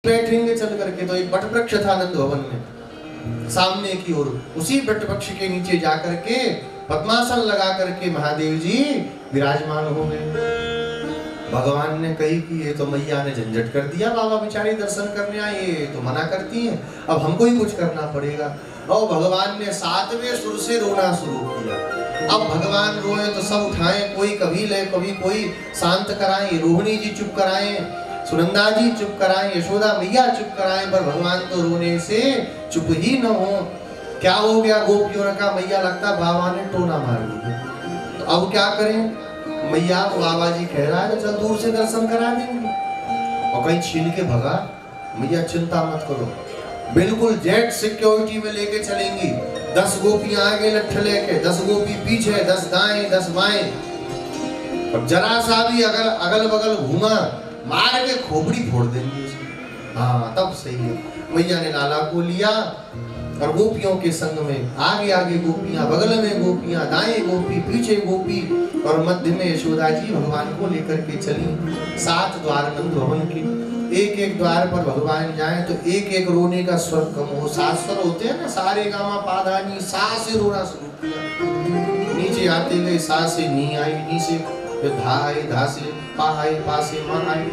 बैठेंगे चल करके। तो एक वट वृक्ष था नंद भवन में सामने की ओर, उसी वट वृक्ष के नीचे जाकर के पद्मासन लगा करके महादेव जी विराजमान हो गए। भगवान ने कही कि ये तो मैया ने झंझट कर दिया, बाबा बेचारे दर्शन करने आए, ये तो मना करती हैं, अब हमको ही कुछ करना पड़ेगा। और भगवान ने 7वें सुर से रोना शुरू किया। अब भगवान रोए तो सब उठाएं, कोई कभी ले कभी कोई शांत कराएं, रोहिणी जी चुप कराएं, सुनंदा जी चुप कराएं, यशोदा मैया चुप कराएं, पर भगवान तो रोने से चुप ही न हो। क्या हो गया गोपियों ने कहा मैया लगता बाबा ने टोना मार दिया, तो अब क्या करें। मैया बाबा जी कह रहा है चल दूर से दर्शन करा देंगे, और कहीं छीन के भगा। मैया चिंता मत करो, बिल्कुल जेट सिक्योरिटी में लेके चलेंगी। 10 गोपियां आगे लट्ठ लेके, 10 गोपी पीछे, 10 दाएं 10 बाएं। अब जरा सा भी अगल बगल घूमा मार के खोपड़ी फोड़ देंगे उसको। हाँ तब सही है। मैया ने लाला को लिया और गोपियों के संग में आगे आगे गोपियां, बगल में गोपियां, दाएं गोपी पीछे गोपी, और मध्य में यशोदा जी भगवान को लेकर के चली। 7 द्वार नंद भवन के, एक एक द्वार पर भगवान जाए तो एक एक रोने का स्वर कम हो। 7 स्वर होते हैं ना, सारे गामा पाधानी, सा से रोना शुरू किया। नीचे आते गए सा से नी आई, नी से धा आई, धा से पा आई, पा से मा आई,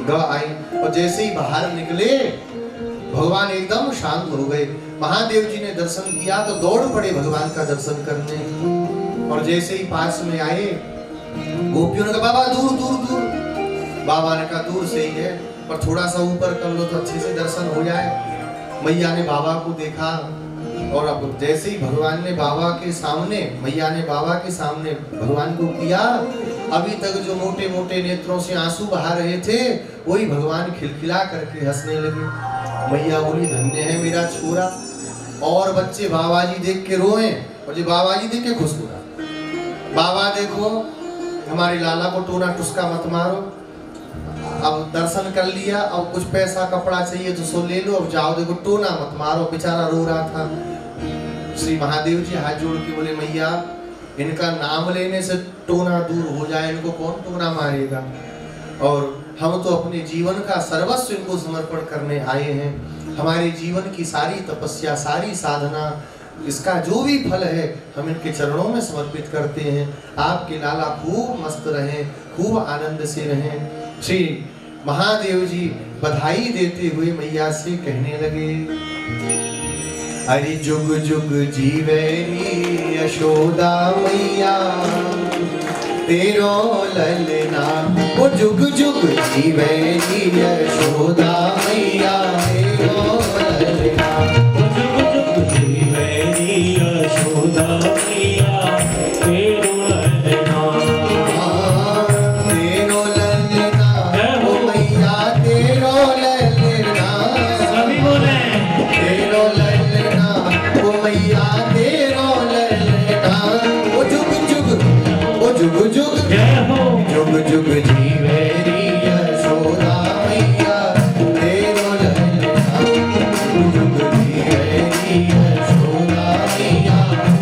ग आई। और जैसे ही बाहर निकले भगवान एकदम शांत हो गए। महादेव जी ने दर्शन किया तो दौड़ पड़े भगवान का दर्शन करने। और जैसे ही पास में आए गोपियों ने कहा बाबा दूर दूर दूर। बाबा ने कहा दूर से ही है, पर थोड़ा सा ऊपर कर लो तो अच्छे से दर्शन हो जाए। मैया ने बाबा को देखा, और अब जैसे ही भगवान ने बाबा के सामने, मैया ने बाबा के सामने भगवान को किया, अभी तक जो मोटे मोटे नेत्रों से आंसू बहा रहे थे वही भगवान खिलखिला करके हंसने लगे। मैया बोली धन्य है मेरा छोरा। और बच्चे बाबा जी देख के रोए और जो बाबा जी देख के खुश हुआ। बाबा देखो हमारे लाला को टोना टुस्का मत मारो, अब दर्शन कर लिया, अब कुछ पैसा कपड़ा चाहिए तो सो ले लो, अब जाओ, देखो टोना मत मारो। बेचारा रो रहा था। श्री महादेव जी हाथ जोड़ के बोले मैया इनका नाम लेने से टोना दूर हो जाए, इनको कौन टोना मारेगा, और हम तो अपने जीवन का सर्वस्व इनको समर्पण करने आए हैं। हमारे जीवन की सारी तपस्या, सारी साधना, इसका जो भी फल है हम इनके चरणों में समर्पित करते हैं। आपके लाला खूब मस्त रहें, खूब आनंद से रहें। श्री महादेव जी बधाई देते हुए मैया से कहने लगे अरे जुग जुग जीवेरी यशोदा मैया तेरो ललना। वो जुग जुग जीवेरी यशोदा मैया तेरो ललना। वो जुग जुग जीवेरी यशोदा मैया तेरो ललना। तेरो ललना ओ मैया तेरो ललना। सभी बोले तेरो ललना ओ मैया तेरो ललना। वो जुग जुग जुग जुग जीवेरी यशोदा मैया तेरो ललना। जुग जीवेरी यशोदा मैया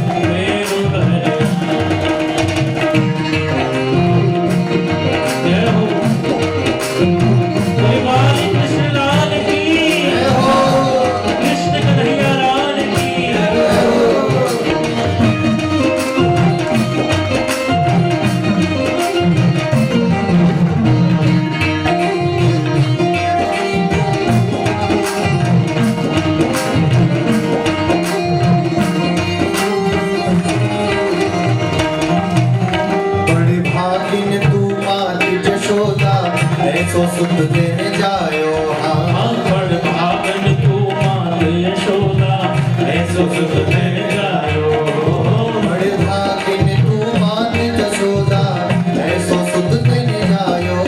तेरो ललना। जय हो परिवार कृष्ण लाल की जय हो, कृष्ण कन्हैया लाल की जय हो। ऐसो सुख देने जायो हाँ। बड़ भागन तू मात यशोदा ऐसो सुख देने जायो। बड़ भागन तू मात यशोदा ऐसो सुख देने जायो।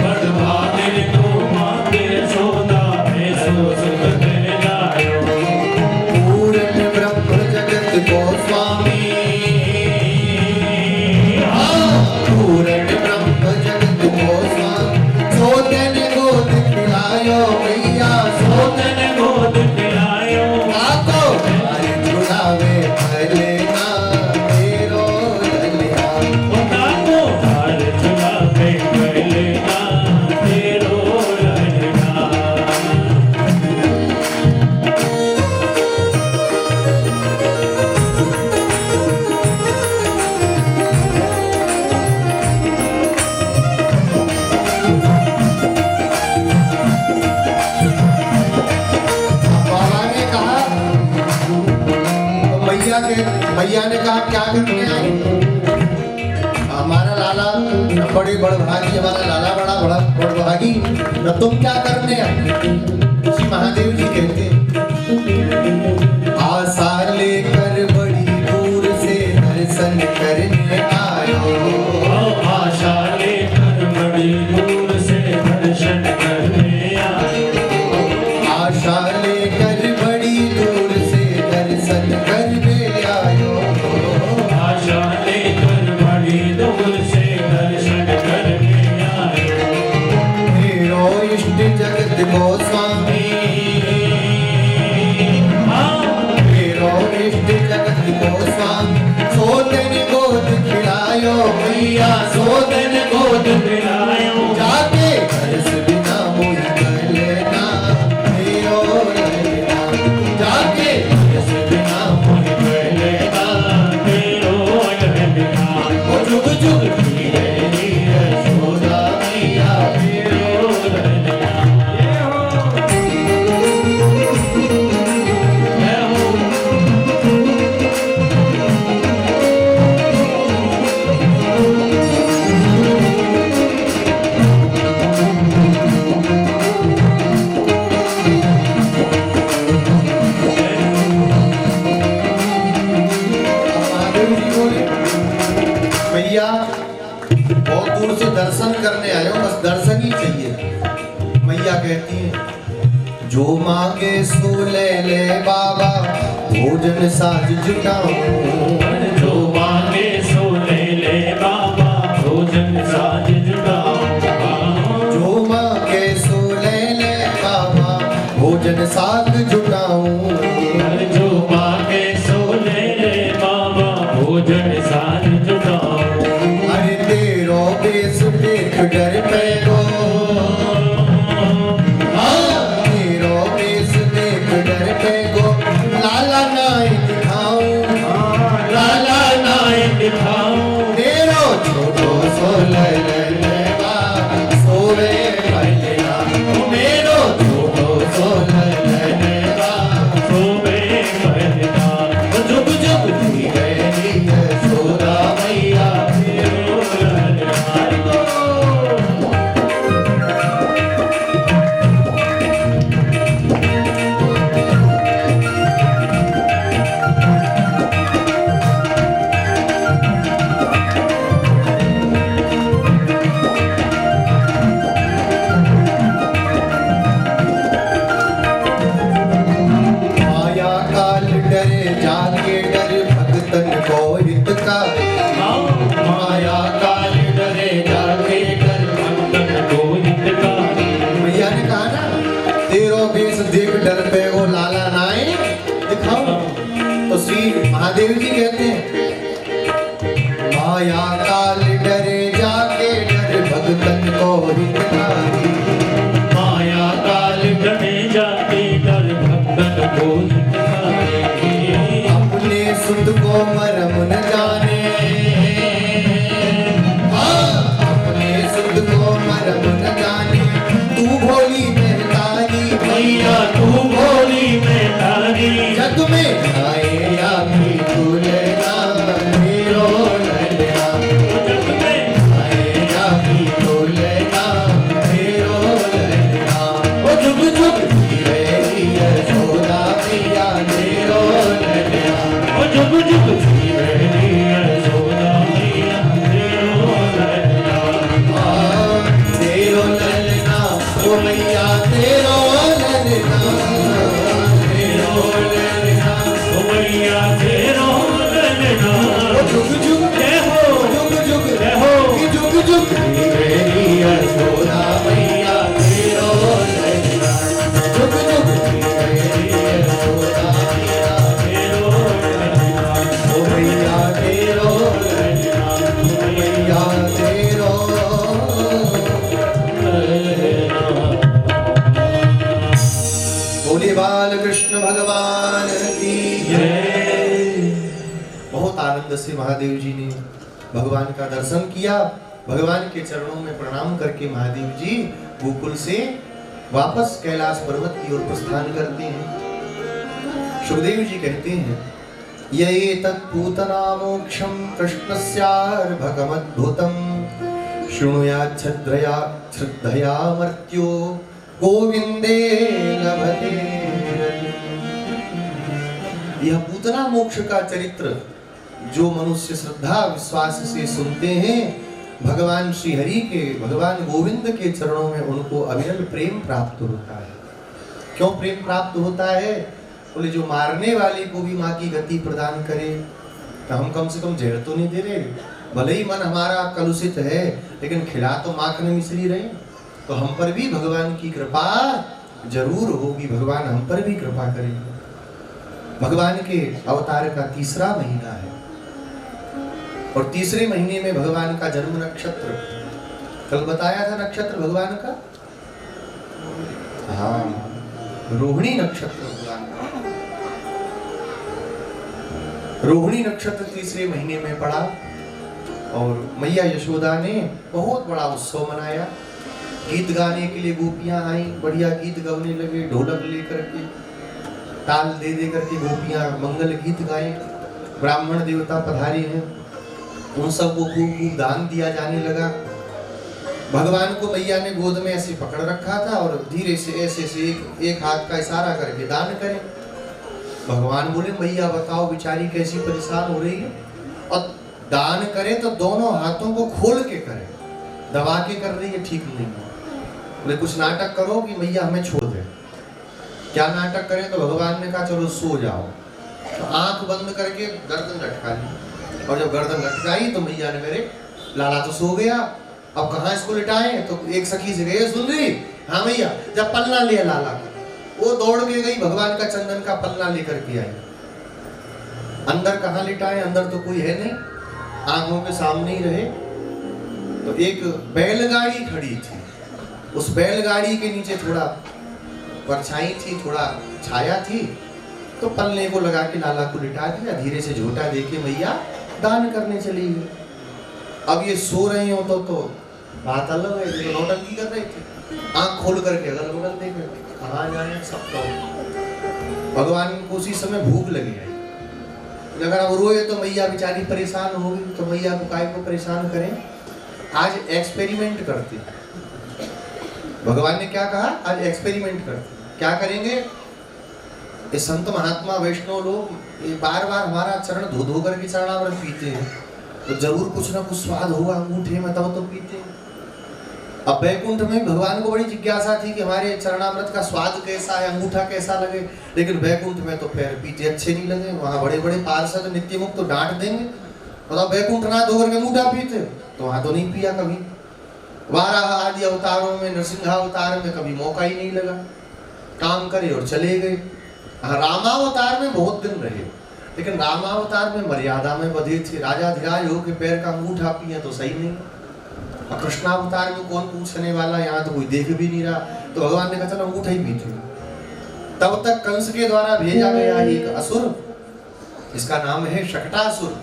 बड़ भागन तू मात यशोदा ऐसो सुख देने जायो। पूर्ण ब्रह्म जगत को स्वामी पूर्ण ब्रह्म जगत को स्वामी। So then क्या करने आए? हमारा लाला बड़े बड़भागी, हमारा लाला बड़ा बड़भागी, न तुम क्या करने आए? श्री महादेव जी कहते हैं आशा लेकर बड़ी दूर से दर्शन करने आयो। आशा लेकर बड़ी दूर से दर्शन करने आयो। आशा लेकर बड़ी दूर से दर्शन करने आयो। आशा लेकर बड़ी दूर से दर्शन करने आयो। मेरो इष्ट जगत गोस्वामी, मेरो इष्ट जगत गोस्वामी, सोतन गोद खिलायो मैया, सोतन गोद खिलायो। जाके हर्ष बिना मोहि गलना मेरो ललना, जाके हर्ष बिना मोहि गलना मेरो ललना। ओ जुग जुग धीरे धीरे सोदा मैया मेरो ललना। महादेव जी बोले भैया बहुत दूर से दर्शन करने आए हो, बस दर्शन ही चाहिए। मैया कहती है जो मांगे सो ले ले बाबा, भोजन साज जुटाऊं। जो मांगे सो ले ले बाबा, भोजन साज जुटाऊं। जो मांगे सो ले ले बाबा, भोजन साज जुटाऊं। जो मांगे सो ले ले बाबा, भोजन साज जुटाऊं। अरे तेरो बेस देख डर पे गो, तेरो बेस देख डर पे गो, लाला नाई दिखाऊं। लाला नाय दिखाऊं। तेरो छोटो सो ले ले बा, सोवे भैया मेरो छोटो सो ले बा। सोवे भजना जुग जुग धीरे धीरे सोदा मैया मेरो ललना। माया काल डरे जाके डर भगतन को हितकारी। माया काल डरे जाके कर भक्तन को हितकारी। मैया ने कहा ना तेरो बेस देख डर पे वो लाला नाए दिखाओ। तो श्री महादेव जी कहते हैं माया काल डरे जाके डर भगतन को हितकारी। माया काल डरे जाके कर भक्तन को हितकारी। अपने सुध को मरम न जाने, अपने सुध को मरम न जाने, तू भोली महतारी मैया तू भोली में तारी। जग में आए या भी तुलना मेरो ललना। जग में आए या भी तुलना मेरो ललना। ओ जुग जुग धीरे धीरे सोदा मैया मेरो ललना। ओ जुग जुग धीरे धीरे सोदा मैया मेरो ललना। तेरो ललना ओ मैया तेरो ललना, तेरो ललना। ओ मैया तेरो ललना। ओ जुग जुग जय हो जुग जुग जय हो। कि जुग जुग धीरे धीरे सोदा मैया तेरो ललना। जुग जुग धीरे धीरे सोदा मैया तेरो ललना। ओ मैया तेरो ललना, ओ मैया तेरो। बोले बाल कृष्ण भगवान की जय। बहुत आनंद से महादेव जी ने भगवान का दर्शन किया। भगवान के चरणों में प्रणाम करके महादेव जी गोकुल से वापस कैलाश पर्वत की ओर प्रस्थान करते हैं। सुखदेव जी कहते हैं यैतत्पूतना मोक्षं कृष्णस्यार्भकमद्भुतं शृणुयात् श्रद्धया मर्त्यो गोविंदे लभते। यह पूतना मोक्ष का चरित्र जो मनुष्य श्रद्धा विश्वास से सुनते हैं, भगवान श्री हरि के, भगवान गोविंद के चरणों में उनको अविरल प्रेम प्राप्त होता है। क्यों प्रेम प्राप्त होता है? बोले जो मारने वाले को भी माँ की गति प्रदान करे, तो हम कम से कम जहर तो नहीं दे रहे। भले ही मन हमारा कलुषित है, लेकिन खिला तो माखन मिश्री रहे। तो हम पर भी भगवान की कृपा जरूर होगी, भगवान हम पर भी कृपा करेंगे। भगवान के अवतार का तीसरा महीना है और तीसरे महीने में भगवान का जन्म नक्षत्र, कल बताया था नक्षत्र भगवान का, हाँ रोहिणी नक्षत्र भगवान का। रोहिणी नक्षत्र तीसरे महीने में पड़ा और मैया यशोदा ने बहुत बड़ा उत्सव मनाया। गीत गाने के लिए गोपियां आई, बढ़िया गीत गाने लगे, ढोलक लेकर के, ताल दे दे करके गोपियां मंगल गीत गाए। ब्राह्मण देवता पधारे हैं, उन सबको खूब खूब दान दिया जाने लगा। भगवान को मैया ने गोद में ऐसे पकड़ रखा था और धीरे से ऐसे एक हाथ का इशारा करके दान करें। भगवान बोले मैया बताओ बेचारी कैसी परेशान हो रही है, और दान करें तो दोनों हाथों को खोल के करें, दबा के कर रही है ठीक नहीं है। बोले कुछ नाटक करो कि मैया हमें छोड़ दे। क्या नाटक करें? तो भगवान ने कहा चलो सो जाओ। तो आंख बंद करके गर्दन लटका ली, और जब गर्दन लटकाई तो मैया ने मेरे लाला तो सो गया, अब कहाँ इसको लिटाएं? तो एक सखी से गए, सुन रही हाँ मैया, जब पलना लिया लाला का, वो दौड़ के गई, भगवान का चंदन का पलना लेकर के आई। अंदर कहाँ लिटाएं? अंदर तो कोई है नहीं, आंखों के सामने ही रहे। तो एक बैलगाड़ी खड़ी थी, उस बैलगाड़ी के नीचे थोड़ा परछाई थी, थोड़ा छाया थी, तो पलने को लगा के लाला को लिटा दिया। धीरे से झोटा देके मैया दान करने चली गई। अब ये सो रहे हो तो बात अलग है, जो नौटंकी कर रहे थे, आंख खोल करके अगल बगल देख रहे, कहाँ जाए सब। तो भगवान को उसी समय भूख लगी है, अगर अब रोए तो मैया बेचारी परेशान होगी, तो मैया को काय को परेशान करें। आज एक्सपेरिमेंट करते, भगवान ने क्या कहा? आज एक्सपेरिमेंट करते। क्या करेंगे? ये संत महात्मा वैष्णव लोग ये बार बार हमारा चरण धो धो करके चरणामृत पीते हैं, तो जरूर कुछ ना कुछ स्वाद होगा अंगूठे में, तब तो पीते हैं। अब बैकुंठ में भगवान को बड़ी जिज्ञासा थी कि हमारे चरणामृत का स्वाद कैसा है, अंगूठा कैसा लगे, लेकिन बैकुंठ में तो पैर पीते अच्छे नहीं लगे। वहाँ बड़े बड़े पार्षद नित्य मुक्त तो डांट देंगे, तो बैकुंठ ना धो करके अंगूठा पीते, तो वहाँ तो नहीं पिया कभी। वाराह आदि अवतारों में, नरसिंहावतार में कभी मौका ही नहीं लगा, काम करे और चले गए। रामावतार में बहुत दिन रहे, लेकिन रामावतार में मर्यादा में बधे थे, राजा धीराज हो के पैर का अंगूठा पिए तो सही नहीं। और कृष्णावतार में कौन पूछने वाला, यहाँ तो कोई देख भी नहीं रहा, तो भगवान ने कहा चलो अंगूठा ही पीते। तब तक कंस के द्वारा भेजा गया एक असुर, इसका नाम है शकटासुर,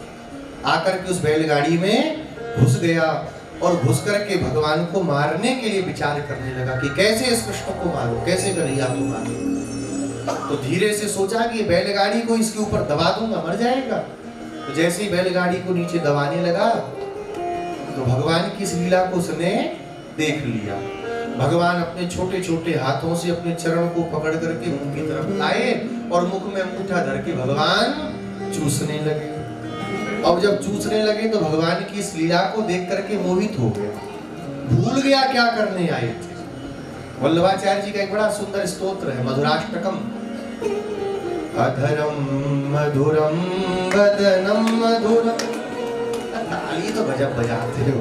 आकर के उस बैलगाड़ी में घुस गया और घुस करके भगवान को मारने के लिए विचार करने लगा कि कैसे इस कृष्ण को मारो, कैसे कन्हैया को मारो। तो धीरे से सोचा कि बैलगाड़ी को इसके ऊपर दबा दूंगा, मर जाएगा। तो जैसे ही बैलगाड़ी को नीचे दबाने लगा, तो भगवान की इस लीला को उसने देख लिया। भगवान अपने छोटे छोटे हाथों से अपने चरण को पकड़ करके मुंह की तरफ लाए और मुख में अंगूठा धर के भगवान चूसने लगे। अब जब चूसने लगे तो भगवान की इस लीला को देख करके मोहित हो गया, भूल गया क्या करने आए थे। वल्लभाचार्य जी का एक बड़ा सुंदर स्तोत्र है, मधुराष्टकम। अधरम मधुरम वदनम मधुरम, ताली तो गजब बजाते हो।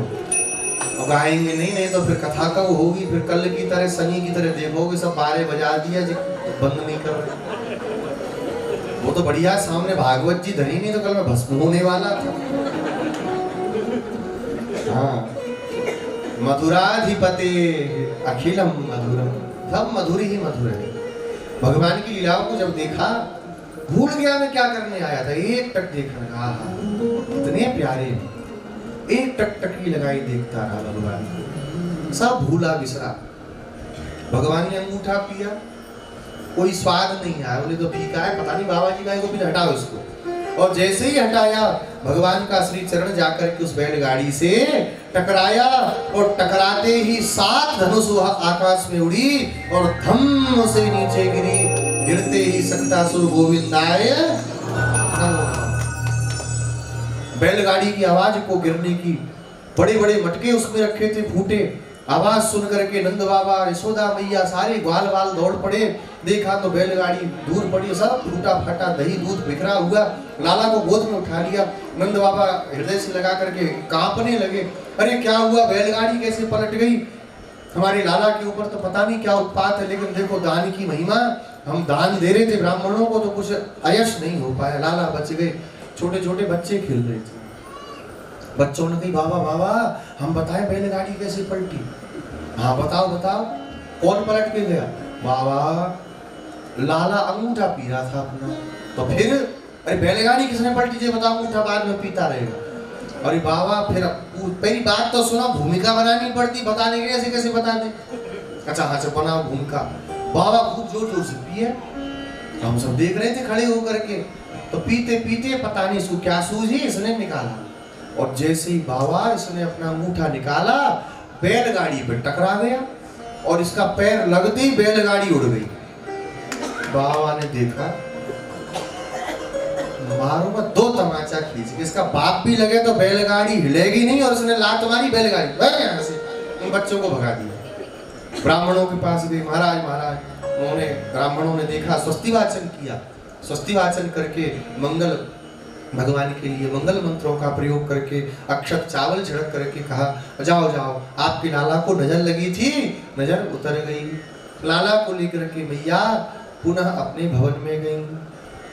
अब गाएंगे नहीं तो फिर कथा कब होगी, फिर कल की तरह शनि की तरह देखोगे सब बारे बजा दिया जी, बंद नहीं कर रहे। वो तो बढ़िया सामने भागवत जी धरी, नहीं तो कल मैं भस्म होने वाला था। हाँ, मधुराधिपते अखिलम मधुरम, सब मधुर ही मधुर है। भगवान की लीलाओं को जब देखा, भूल गया मैं क्या करने आया था। एक टक देखने लगा, इतने प्यारे, एक टक टकी लगाई देखता रहा भगवान, सब भूला बिसरा। भगवान ने अंगूठा पिया, कोई स्वाद नहीं आया, बोले तो फीका है, पता नहीं बाबा जी का को भी हटाओ इसको। और जैसे ही हटाया भगवान का श्री चरण जाकर के उस बैलगाड़ी से टकराया और टकराते ही 7 धनुष आकाश में उड़ी और धम से नीचे गिरी। गिरते ही शक्तासुर गोविंदाय बैलगाड़ी की आवाज को गिरने की बड़े बड़े मटके उसमें रखे थे फूटे। आवाज सुन करके नंद बाबा यशोदा मैया सारे ग्वाल वाल दौड़ पड़े। देखा तो बैलगाड़ी दूर पड़ी, सब टूटा फटा दही दूध बिखरा हुआ। लाला को गोद में उठा लिया। नंद बाबा हृदय से लगा करके कांपने लगे। अरे क्या हुआ, बैलगाड़ी कैसे पलट गई? हमारे लाला के ऊपर तो पता नहीं क्या उत्पात है, लेकिन देखो दान की महिमा। हम दान दे रहे थे ब्राह्मणों को तो कुछ अयश नहीं हो पाया, लाला बच गए। छोटे छोटे बच्चे खेल रहे थे। बच्चों ने कही बाबा बाबा हम बताएं बैलगाड़ी कैसे पलटी? हाँ बताओ बताओ। कौन पलट के गया? बाबा लाला अंगूठा पी रहा था अपना। तो फिर अरे बैलगाड़ी किसने पलटी थी बताओ, अंगूठा बाद में पीता रहेगा। अरे बाबा फिर पहली बात तो सुना, भूमिका बनानी पड़ती, बताने के ऐसे कैसे बता दे? अच्छा हाँ अच्छा बनाओ भूमिका। बाबा खूब जोर जोर से पिए, हम सब देख रहे थे खड़े होकर के। तो पीते पीते पता नहीं इसको क्या सूझी, इसने निकाला। और जैसे ही बाबा इसने अपना अंगूठा निकाला बैलगाड़ी पे टकरा गया और इसका पैर लगते ही बैलगाड़ी उड़ गई। बाबा ने देखा, मारो मत, 2 तमाचा खींच के। इसका बाप भी लगे तो बैलगाड़ी हिलेगी नहीं, और उसने लात मारी बैलगाड़ी यहाँ से उन बच्चों को भगा दिया। ब्राह्मणों के पास गए, महाराज महाराज। उन्होंने ब्राह्मणों ने देखा, स्वस्ति वाचन किया। स्वस्ति वाचन करके मंगल भगवान के लिए मंगल मंत्रों का प्रयोग करके अक्षत चावल छिड़क करके कहा जाओ जाओ, आपके लाला को नजर लगी थी, नजर उतर गई। लाला को लेकर के मैया पुनः अपने भवन में गई।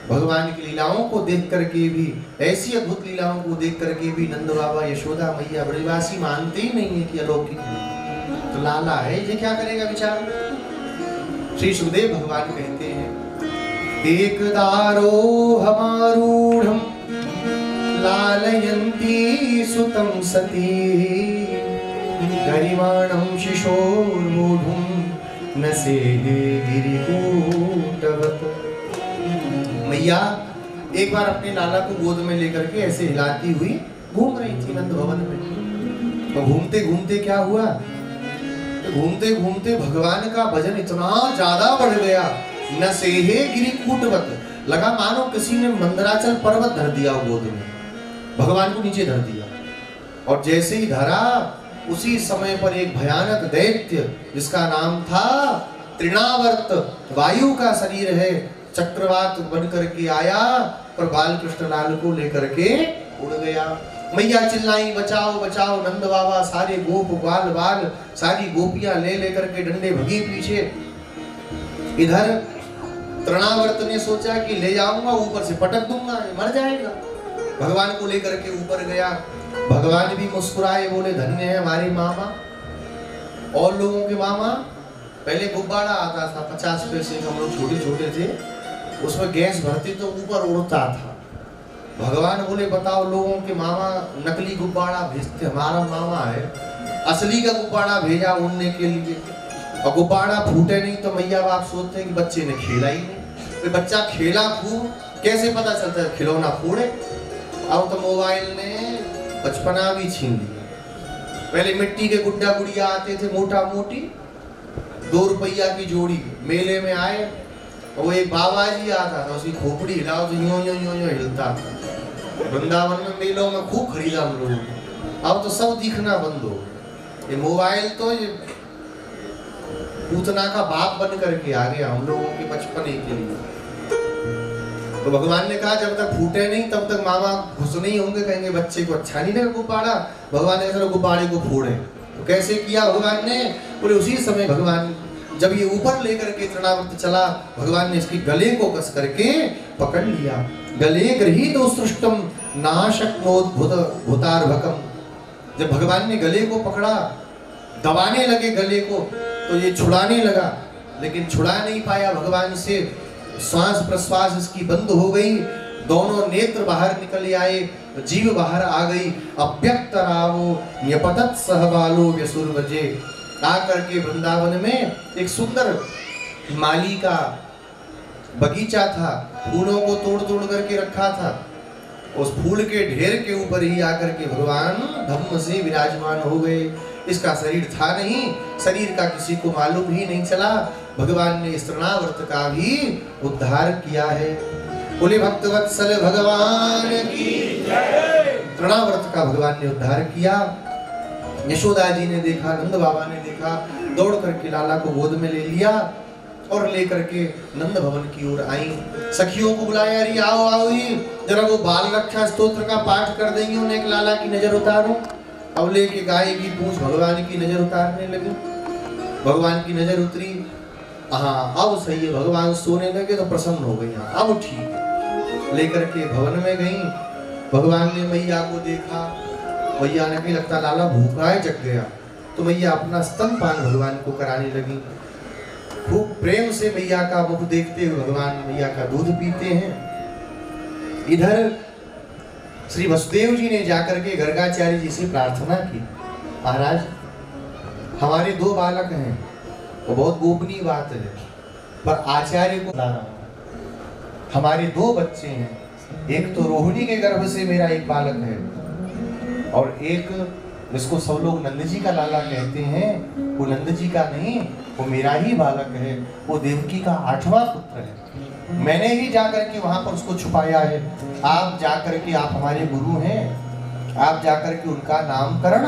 भगवान की लीलाओं को देख करके भी, ऐसी अद्भुत लीलाओं को देख करके भी नंद बाबा यशोदा मैया ब्रजवासी मानते ही नहीं है कि अलौकिक है। तो लाला है, ये क्या करेगा विचार? श्री सुखदेव भगवान कहते हैं एक दारो हमारूढ़म लालयन्ती सुतं सती गरिमाणं शिशोर्मूढुं न सेहे गिरिकूटवत्। मैया एक बार अपने लाला को गोद में लेकर के ऐसे हिलाती हुई घूम रही थी नंद भवन में। तो घूमते घूमते क्या हुआ, घूमते घूमते भगवान का भजन इतना ज्यादा बढ़ गया, न सेहे गिरिकूटवत्, लगा मानो किसी ने मंदराचल पर्वत धर दिया गोद में, भगवान को नीचे धर दिया। और जैसे ही धरा उसी समय पर एक भयानक दैत्य जिसका नाम था तृणावर्त, वायु का शरीर है, चक्रवात बन करके आया और बालकृष्ण लाल को लेकर के उड़ गया। मैया चिल्लाई बचाओ बचाओ। नंद बाबा सारे गोप बाल बाल सारी गोपियां ले लेकर के डंडे भगी पीछे। इधर तृणावर्त ने सोचा कि ले जाऊंगा ऊपर से पटक दूंगा, मर जाएगा। भगवान को लेकर के ऊपर गया। भगवान भी मुस्कुराए, बोले धन्य है हमारे मामा। और लोगों के मामा, पहले गुब्बारा आता था 50 पैसे का, हम लोग छोटे छोटे थे, उसमें गैस भरती तो ऊपर उड़ता था। भगवान बोले बताओ लोगों के मामा नकली गुब्बारा भेजते, हमारा मामा है असली का गुब्बारा भेजा उड़ने के लिए। और गुब्बारा फूटे नहीं तो मैया बाप सोचते हैं कि बच्चे ने खेला ही नहीं। तो बच्चा खेला खूब, कैसे पता चलता है खिलौना फोड़े। अब तो मोबाइल ने बचपना भी छीन लिया। पहले मिट्टी के गुड्डा गुड़िया आते थे मोटा मोटी, 2 रुपया की जोड़ी। मेले में आए और वो एक बाबा जी आता था, उसकी खोपड़ी हिलाओ तो यूं यूं यूं यूं हिलता था। वृंदावन में मेलों में खूब खरीदा हम लोगों ने। अब तो सब दिखना बंद हो गया। ये मोबाइल तो ये पूतना का बाप बन करके आ गया हम लोगों के बचपने के लिए। तो भगवान ने कहा जब तक फूटे नहीं तब तक मामा खुश नहीं होंगे, कहेंगे बच्चे को अच्छा नहीं लगा गुब्बारा। भगवान ने चलो गुब्बारे को फोड़े। तो कैसे किया भगवान ने? बोले उसी समय भगवान जब ये ऊपर लेकर के तृणावर्त चला, भगवान ने इसके गले को कस करके पकड़ लिया। गले गृहीत सृष्टम नाशक्नोद्भुत भूतार्भकम। जब भगवान ने गले को पकड़ा, दबाने लगे गले को, तो ये छुड़ाने लगा, लेकिन छुड़ा नहीं पाया भगवान से। श्वास प्रश्वास इसकी बंद हो गई, दोनों नेत्र बाहर निकल आए, जीव बाहर आ गई। अव्यक्त रावो न्यपतत सहबालो व्यसुरवजे। आकर के वृंदावन में एक सुंदर माली का बगीचा था, फूलों को तोड़ तोड़ करके रखा था। उस फूल के ढेर के ऊपर ही आकर के भगवान धम्म से विराजमान हो गए। इसका शरीर था नहीं, शरीर का किसी को मालूम ही नहीं चला। भगवान ने इस तृणावर्त का भी उद्धार किया है। बोले भक्तवत्सल भगवान की जय। तृणावर्त का भगवान ने उद्धार किया। यशोदा जी ने देखा, नंद बाबा ने देखा, दौड़ करके लाला को गोद में ले लिया और लेकर के नंद भवन की ओर आई। सखियों को बुलाया, अरे आओ आओ, जरा वो बाल रक्षा स्तोत्र का पाठ कर देंगे, उन्हें एक लाला की नजर उतारो। अब लेके गाय की पूंछ भगवान की नजर उतारने लगे। भगवान की नजर उतरी, हाँ अब सही है, भगवान सोने लगे तो प्रसन्न हो गई, हाँ अब ठीक। लेकर के भवन में गई, भगवान ने मैया को देखा। मैया ने भी लगता लाला भूखा है, जग गया, तो मैया अपना स्तनपान भगवान को कराने लगी। खूब प्रेम से मैया का मुख देखते हुए भगवान मैया का दूध पीते हैं। इधर श्री वसुदेव जी ने जाकर के गर्गाचार्य जी से प्रार्थना की, महाराज हमारे 2 बालक हैं, वो बहुत गोपनीय बात है, पर आचार्य को ला रहा हूं। हमारे 2 बच्चे हैं, एक तो रोहिणी के गर्भ से मेरा एक बालक है, और एक जिसको सब लोग नंद जी का लाला कहते हैं, वो नंद जी का नहीं, वो मेरा ही बालक है, वो देवकी का 8वां पुत्र है। मैंने ही जाकर के वहां पर उसको छुपाया है। आप जाकर के, आप हमारे गुरु हैं, आप जाकर के उनका नामकरण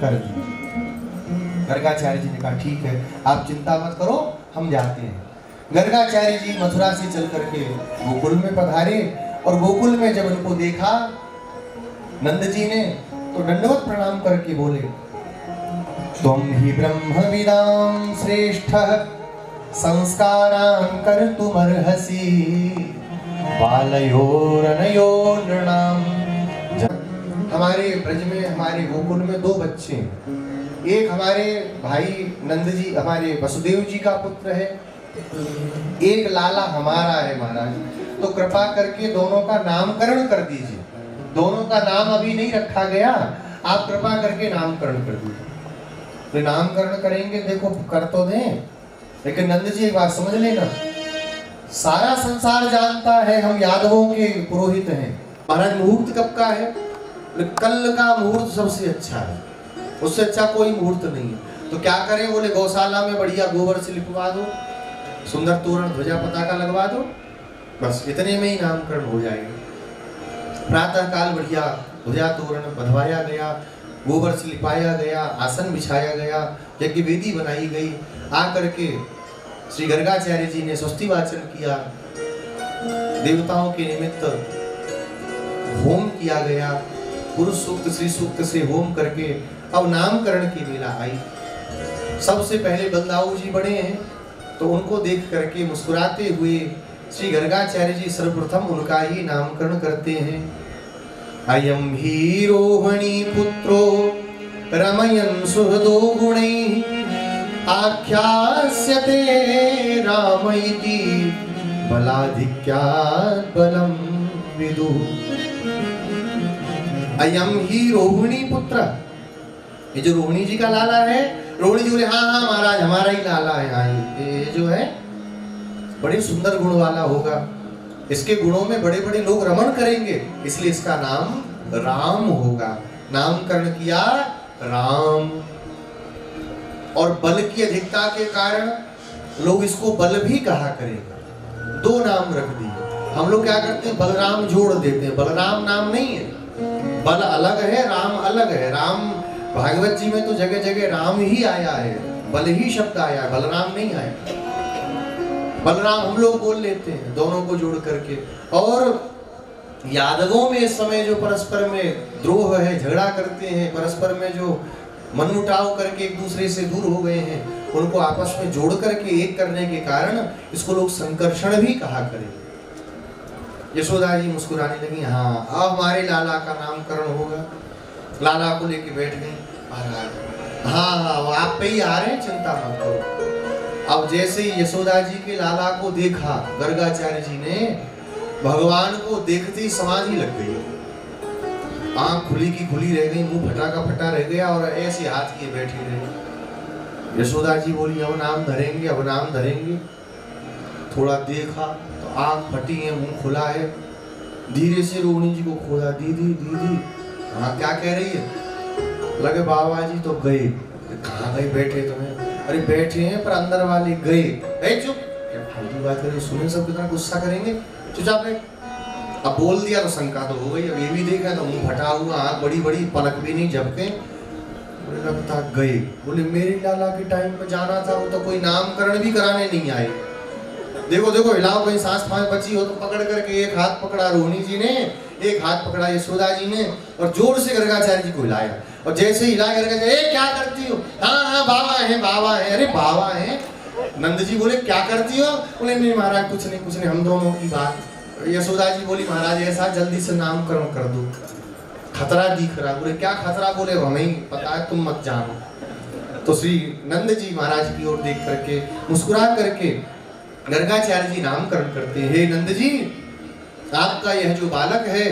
कर दीजिए। गर्गाचार्य जी ने कहा ठीक है, आप चिंता मत करो, हम जाते हैं। गर्गाचार्य जी मथुरा से चल करके गोकुल में पधारे, और गोकुल में जब उनको देखा नंद जी ने, तो दंडवत प्रणाम करके बोले, त्वं हि ब्रह्मविदां श्रेष्ठः संस्कारान् कर्तुमर्हसि बालयोरनयो नृणाम्। हमारे ब्रज में, हमारे गोकुल में 2 बच्चे हैं। एक हमारे भाई नंद जी, हमारे वसुदेव जी का पुत्र है, एक लाला हमारा है महाराज, तो कृपा करके दोनों का नामकरण कर दीजिए। दोनों का नाम अभी नहीं रखा गया, आप कृपा करके नामकरण कर दीजिए। तो नामकरण करेंगे, देखो कर तो दें, लेकिन नंद जी एक बात समझ लेना, सारा संसार जानता है हम यादवों के पुरोहित हैं। महाराज मुहूर्त कब का है? कल का मुहूर्त सबसे अच्छा है, उससे अच्छा कोई मुहूर्त नहीं है। तो क्या करें? बोले गौशाला में बढ़िया गोबर से लिपवा दो, सुंदर तोरण ध्वजा पताका लगवा दो, बस इतने में ही नामकरण हो जाएगा। प्रातः काल बढ़िया ध्वजा तोरण बंधवाया गया, गोबर से लिपाया गया, आसन बिछाया गया, यज्ञ वेदी बनाई गई। आकर के श्री गर्गाचार्य जी ने स्वस्ति वाचन किया, देवताओं के निमित्त होम किया गया, पुरुष सूक्त श्री सूक्त से होम करके अब नामकरण की बेला आई। सबसे पहले बलदाऊ जी बड़े हैं, तो उनको देख करके मुस्कुराते हुए श्री गर्गाचार्य जी सर्वप्रथम उनका ही नामकरण करते हैं। अयम ही रोहिणी पुत्रो रमयन् सुहृदो गुणैः आख्यास्यते राम इति बलाधिक्यात् बलं विदुः। अयम ही रोहिणी पुत्र, ये जो रोहिणी जी का लाला है, रोहिणी जी बोले हाँ हाँ महाराज हमारा ही लाला है, हाँ ये जो है बड़े सुंदर गुण वाला होगा, इसके गुणों में बड़े बड़े लोग रमण करेंगे, इसलिए इसका नाम राम होगा। नामकरण किया राम, और बल की अधिकता के कारण लोग इसको बल भी कहा करेंगे। 2 नाम रख दिए। हम लोग क्या करते हैं, बलराम जोड़ देते हैं, बलराम नाम नहीं है, बल अलग है, राम अलग है। राम भागवत जी में तो जगह जगह राम ही आया है, बल ही शब्द आया है, बलराम नहीं आया। बलराम हम लोग बोल लेते हैं, दोनों को जोड़ करके। और यादवों में इस समय जो परस्पर में द्रोह है, झगड़ा करते हैं, परस्पर में जो मनमुटाव करके एक दूसरे से दूर हो गए हैं, उनको आपस में जोड़ करके एक करने के कारण इसको लोग संकर्षण भी कहा करें। यशोदा जी मुस्कुराने लगी, हाँ अब हमारे लाला का नामकरण होगा। लाला को लेके बैठ गई, महाराज हाँ हाँ आप पे ही आ रहे हैं, चिंता मत करो। अब जैसे ही यशोदा जी के लाला को देखा, गर्गाचार्य जी ने भगवान को देखते ही समाधि लग गई, आंख खुली की खुली रह गई, मुंह फटा का फटा रह गया, और ऐसे हाथ किए बैठी रही। यशोदा जी बोली अब नाम धरेंगे, अब नाम धरेंगे। थोड़ा देखा तो आंख फटी है, मुंह खुला है, धीरे से रोहिणी जी को खोला, दीदी दीदी। हाँ क्या कह रही है? लगे बाबा जी तो गए। कहाँ गए? बैठे तुम्हें? अरे बैठे हैं पर अंदर वाले गए। चुप, क्या फालतू बात करें, सुने सब कितना गुस्सा करेंगे, चुपचाप बैठ। अब बोल दिया तो शंका तो हो गई। अब ये भी देखा तो मुंह फटा हुआ, आँख बड़ी बड़ी, पलक भी नहीं झपके। बोले लगता गए। बोले मेरे लाला के टाइम पे जाना था, वो तो कोई नामकरण भी कराने नहीं आए। देखो देखो हिलाओ, कहीं सांस फांस बची हो तो। पकड़ करके एक हाथ पकड़ा रोहिणी जी ने, एक हाथ पकड़ा यशोदा जी ने और जोर से गर्गाचार्य जी को हिलाया। और जैसे हिला गर्गाचार्य, क्या करती हो? हाँ हाँ बाबा है बाबा है। अरे बाबा है? नंद जी बोले क्या करती हो? बोले नहीं महाराज कुछ नहीं कुछ नहीं, हम दोनों की बात। यशोदा जी बोली महाराज ऐसा जल्दी से नामकरण कर दो, खतरा दिख रहा। बोले क्या खतरा? बोले हमें पता है, तुम मत जानो। तो श्री नंद जी महाराज की ओर देख करके मुस्कुरा करके गर्गाचार्य जी नामकरण करते हैं। हे नंद जी, आपका यह जो बालक है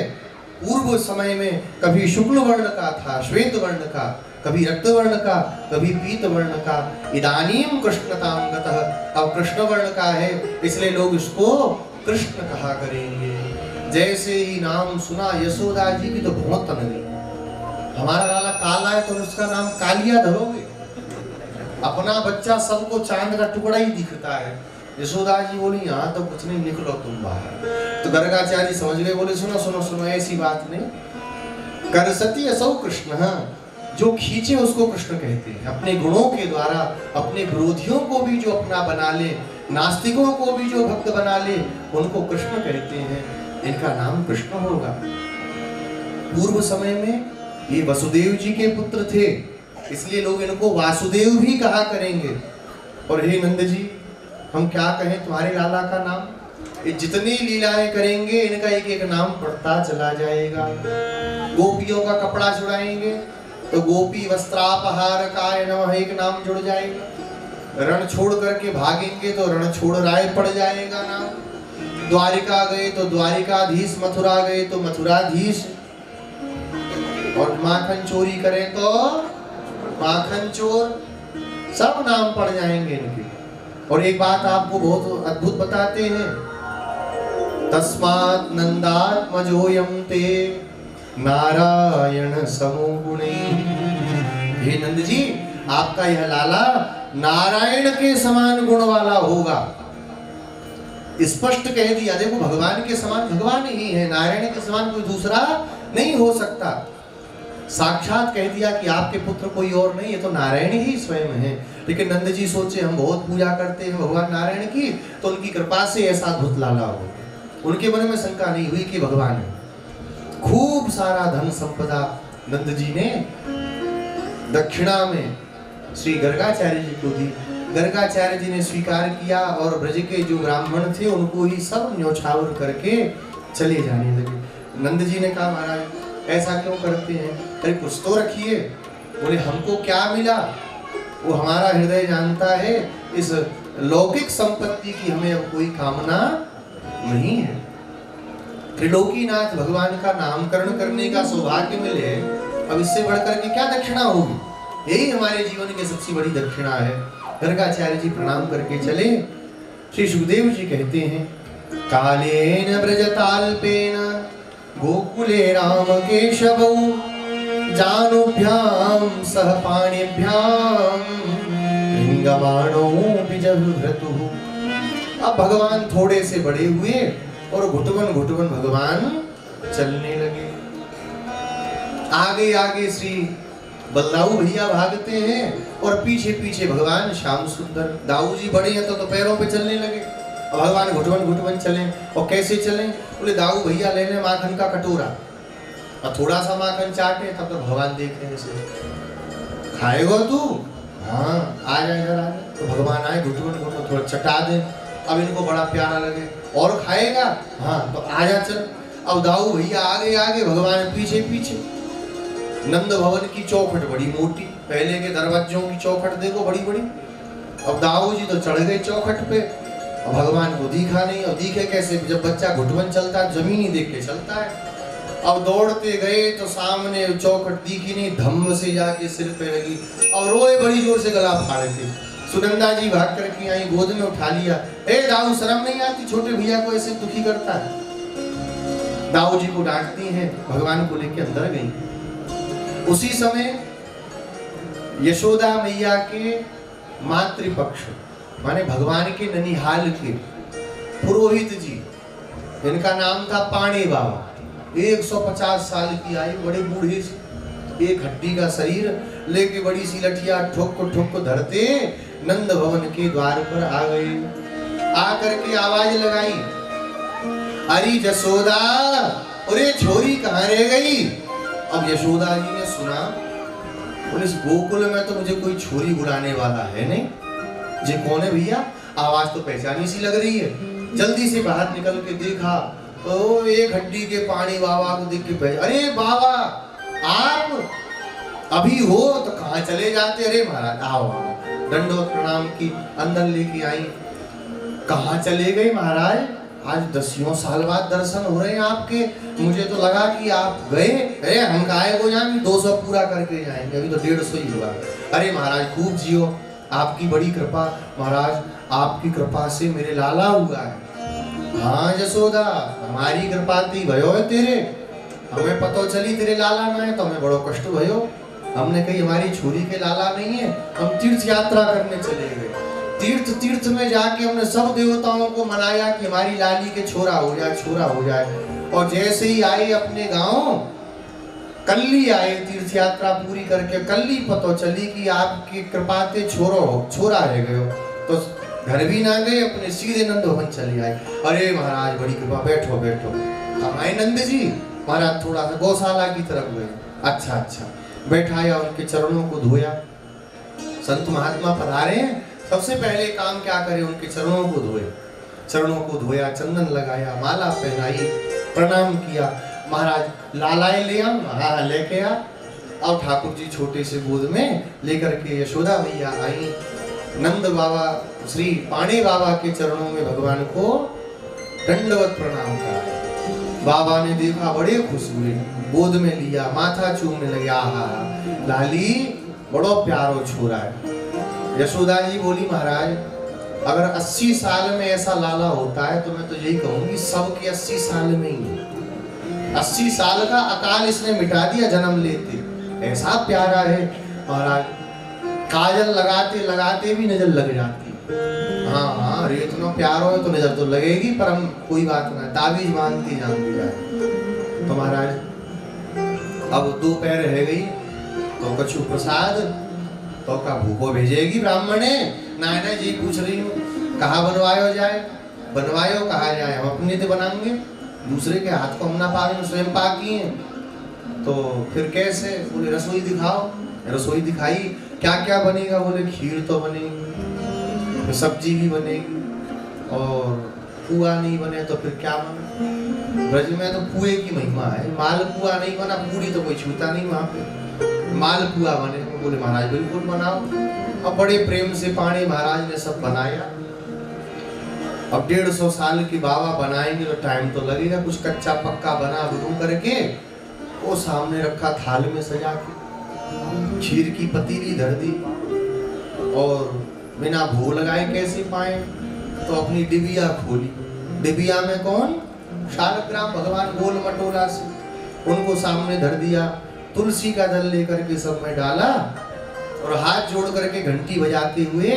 पूर्व समय में कभी शुक्ल वर्ण का था, श्वेत वर्ण का, कभी रक्त वर्ण का, कभी पीत वर्ण का, इदानीम कृष्णताम गतः, अब कृष्ण वर्ण का है, इसलिए लोग इसको कृष्ण कहा करेंगे। जैसे ही नाम सुना यशोदा जी की तो बहुत तन गई। हमारा लाला काला है तो उसका नाम कालिया धरोगे? अपना बच्चा सबको चांद का टुकड़ा ही दिखता है। यशोदा जी बोली यहाँ तो कुछ नहीं, निकलो तुम बाहर। तो गर्गाचार्य समझ गए, बोले सुनो सुनो सुनो, ऐसी बात नहीं। करसती असौ कृष्ण, जो खींचे उसको कृष्ण कहते हैं। अपने गुणों के द्वारा अपने विरोधियों को भी जो अपना बना ले, नास्तिकों को भी जो भक्त बना ले, उनको कृष्ण कहते हैं। इनका नाम कृष्ण होगा। पूर्व समय में ये वसुदेव जी के पुत्र थे, इसलिए लोग इनको वासुदेव भी कहा करेंगे। और हे नंद जी, हम क्या कहें तुम्हारे लाला का नाम? ये जितनी लीलाएं करेंगे इनका एक एक नाम पड़ता चला जाएगा। गोपियों का कपड़ा छुड़ाएंगे तो गोपी वस्त्रापहार का नमः एक नाम जुड़ जाएगा। रण छोड़ करके भागेंगे तो रण छोड़ राय पड़ जाएगा नाम। द्वारिका गए तो द्वारिकाधीश, मथुरा गए तो मथुराधीश, और माखन चोरी करें तो माखन चोर, सब नाम पड़ जाएंगे इनके। और एक बात आपको बहुत अद्भुत बताते हैं, तस्मात् नंदात्मजोयं ते नारायण समो गुणे। हे नंद जी, आपका यह लाला नारायण के समान गुण वाला होगा। स्पष्ट कह दिया, देखो भगवान के समान भगवान ही है, नारायण के समान कोई दूसरा नहीं हो सकता। साक्षात कह दिया कि आपके पुत्र कोई और नहीं, ये तो नारायण ही स्वयं है। लेकिन नंद जी सोचे हम बहुत पूजा करते हैं भगवान नारायण की, तो उनकी कृपा से ऐसा अद्भुत लाला हो। उनके मन में शंका नहीं हुई कि भगवान है। खूब सारा धन संपदा नंद जी ने दक्षिणा में श्री गर्गाचार्य जी को दी। गर्गाचार्य जी ने स्वीकार किया और ब्रज के जो ब्राह्मण थे उनको ही सब न्योछावर करके चले जाने लगे। नंद जी ने कहा महाराज ऐसा क्यों करते हैं? अरे कुछ तो रखिए। बोले हमको क्या मिला? वो हमारा हृदय जानता है, इस लौकिक संपत्ति की हमें अब कोई कामना नहीं है। त्रिलोकीनाथ भगवान का नामकरण करने का सौभाग्य मिले, अब इससे बढ़कर के क्या दक्षिणा होगी? यही हमारे जीवन की सबसे बड़ी दक्षिणा है। गर्गाचार्य जी प्रणाम करके चले। श्री सुखदेव जी कहते हैं, कालेन ब्रजताल्पेन गोकुले राम केशवौ जानुभ्याम सह पाणिभ्याम लिंगमाणो बिजहृतु। अब भगवान थोड़े से बड़े हुए और घुटवन घुटवन भगवान चलने लगे। आगे आगे श्री बलदाऊ भैया भागते हैं और पीछे पीछे भगवान श्याम सुंदर। दाऊ जी बड़े हैं तो पैरों पे चलने लगे, और भगवान घुटवन घुटवन चले। और कैसे चले? बोले दाऊ भैया ले ले माखन का कटोरा और थोड़ा सा माखन चाटे, तब तो भगवान देख रहे हैं, खाएगा तू? हाँ आ जाए इधर आ जाए। तो भगवान आए, घुटवन घुटवन थोड़ा चटा दे। अब इनको बड़ा प्यारा लगे, और खाएगा? हाँ तो आ जा चल। अब दाऊ भैया आगे आगे, भगवान पीछे पीछे। नंद भवन की चौखट बड़ी मोटी, पहले के दरवाजों की चौखट देखो बड़ी बड़ी। अब दाऊ जी तो चढ़ गए चौखट पे, और भगवान को दिखा नहीं। और दिखे कैसे? जब बच्चा घुटवन चलता है जमीन ही देख के चलता है। अब दौड़ते गए तो सामने चौखट दिखी नहीं, धम्म से जाके सिर पे लगी और रोए बड़ी जोर से, गला फाड़े थे। सुनंदा जी भाग करके आई, गोद में उठा लिया। ए दाऊ शर्म नहीं आती? छोटे भैया को ऐसे दुखी करता है। दाऊ जी को डांटती हैं, भगवान को लेके अंदर गई। उसी समय यशोदा मैया के मातृपक्ष माने भगवान के ननिहाल के पुरोहित जी, इनका नाम था पाणे बाबा, 150 साल की आयु, बड़े बूढ़े, एक हड्डी का शरीर लेके बड़ी सी लठिया ठोक धरते नंद भवन के द्वार पर आ गए। आकर के आवाज लगाई, अरे यशोदा, अरे छोरी कहाँ रह गई। अब यशोदा जी ने सुना, बोले इस गोकुल में तो मुझे कोई छोरी बुलाने वाला है नहीं, ये कौन है भैया, आवाज तो पहचानी सी लग रही है। जल्दी से बाहर निकल के देखा तो एक हड्डी के पाणी बाबा को देख के, अरे बाबा आप अभी हो तो कहाँ चले जाते। अरे महाराज आओ, दंडवत प्रणाम की अंदर लेके आई। कहाँ चले गए महाराज, आज 10 साल बाद दर्शन हो रहे हैं आपके, मुझे तो लगा कि आप गए। अरे हम काहे को जाएंगे, 200 पूरा करके जाएंगे, अभी तो 150 ही हुआ। अरे महाराज खूब जियो, आपकी बड़ी कृपा महाराज, आपकी कृपा से मेरे लाला हुआ है। हाँ यशोदा, हमारी कृपा थी भयो है तेरे, हमें पता चली तेरे लाला ना है तो हमें बड़ो कष्ट भयो। हमने कही हमारी छोरी के लाला नहीं है, हम तीर्थ यात्रा करने चले गए। तीर्थ में जाके हमने सब देवताओं को मनाया कि हमारी लाली के छोरा हो जाए, छोरा हो जाए। और जैसे ही आए अपने गांव, कल्ली आए तीर्थ यात्रा पूरी करके, कल्ली पता चली कि आपकी कृपा से छोरा रह गयो। तो घर भी ना गए, अपने सीधे नंद भवन चले आए। अरे महाराज बड़ी कृपा, बैठो बैठो। हम आए नंद जी, महाराज थोड़ा सा गौशाला की तरफ गए। अच्छा बैठाया, उनके चरणों को धोया। संत महात्मा पधारे हैं, सबसे पहले काम क्या करे, उनके चरणों को धोए। चरणों को धोया, चंदन लगाया, माला पहनाई, प्रणाम किया। महाराज लालाए ले आओ, हाँ लेके आ। और ठाकुर जी छोटे से गोद में लेकर के यशोदा मैया आई। नंद बाबा श्री पाणे बाबा के चरणों में भगवान को दंडवत प्रणाम करा। बाबा ने देखा, बड़े खुश हुए, गोद में लिया, माथा चूमने लगे। आहा लाली बड़ो प्यारो छोरा है। यशोदा जी बोली, महाराज अगर 80 साल में ऐसा लाला होता है तो मैं तो यही कहूंगी सबके 80 साल में ही। 80 साल का अकाल इसने मिटा दिया जन्म लेते, ऐसा प्यारा है महाराज। काजल लगाते लगाते भी नजर लग जाती। हाँ अरे इतना प्यार हो तो नजर तो लगेगी, पर हम कोई बात ना, ताबीज मानती जानती जाए। तो महाराज अब 2 पैर रह गई तो कछु प्रसाद तो का भूखो भेजेगी ब्राह्मणे। नायना जी पूछ रही हूँ कहाँ बनवायो जाए, बनवायो कहाँ जाए, हम अपने से बनाएंगे, दूसरे के हाथ को हम ना पाए, स्वयं पाकी हैं तो फिर कैसे। बोले रसोई दिखाओ। रसोई दिखाई, क्या क्या बनेगा, बोले खीर तो बनेगी, सब्जी भी बनेगी, और पुआ नहीं बने तो फिर क्या बने। ब्रज में तो पुए की महिमा है, माल पुआ नहीं बना, पूरी तो कोई छूता नहीं वहां पे, माल पुआ बने। बोले महाराज बिल्कुल बनाओ। अब बड़े प्रेम से पाणे महाराज ने सब बनाया। अब 150 साल की बाबा बनाएंगे तो टाइम तो लगेगा, कुछ कच्चा पक्का बना बना करके वो सामने रखा, थाल में सजा के खीर की पतीली धर दी। और बिना भोग लगाए कैसे पाए, तो अपनी डिबिया खोली। डिबिया में कौन, शालग्राम भगवान गोल मटोला से उनको सामने धर दिया। तुलसी का दल लेकर के सब में डाला और हाथ जोड़ करके घंटी बजाते हुए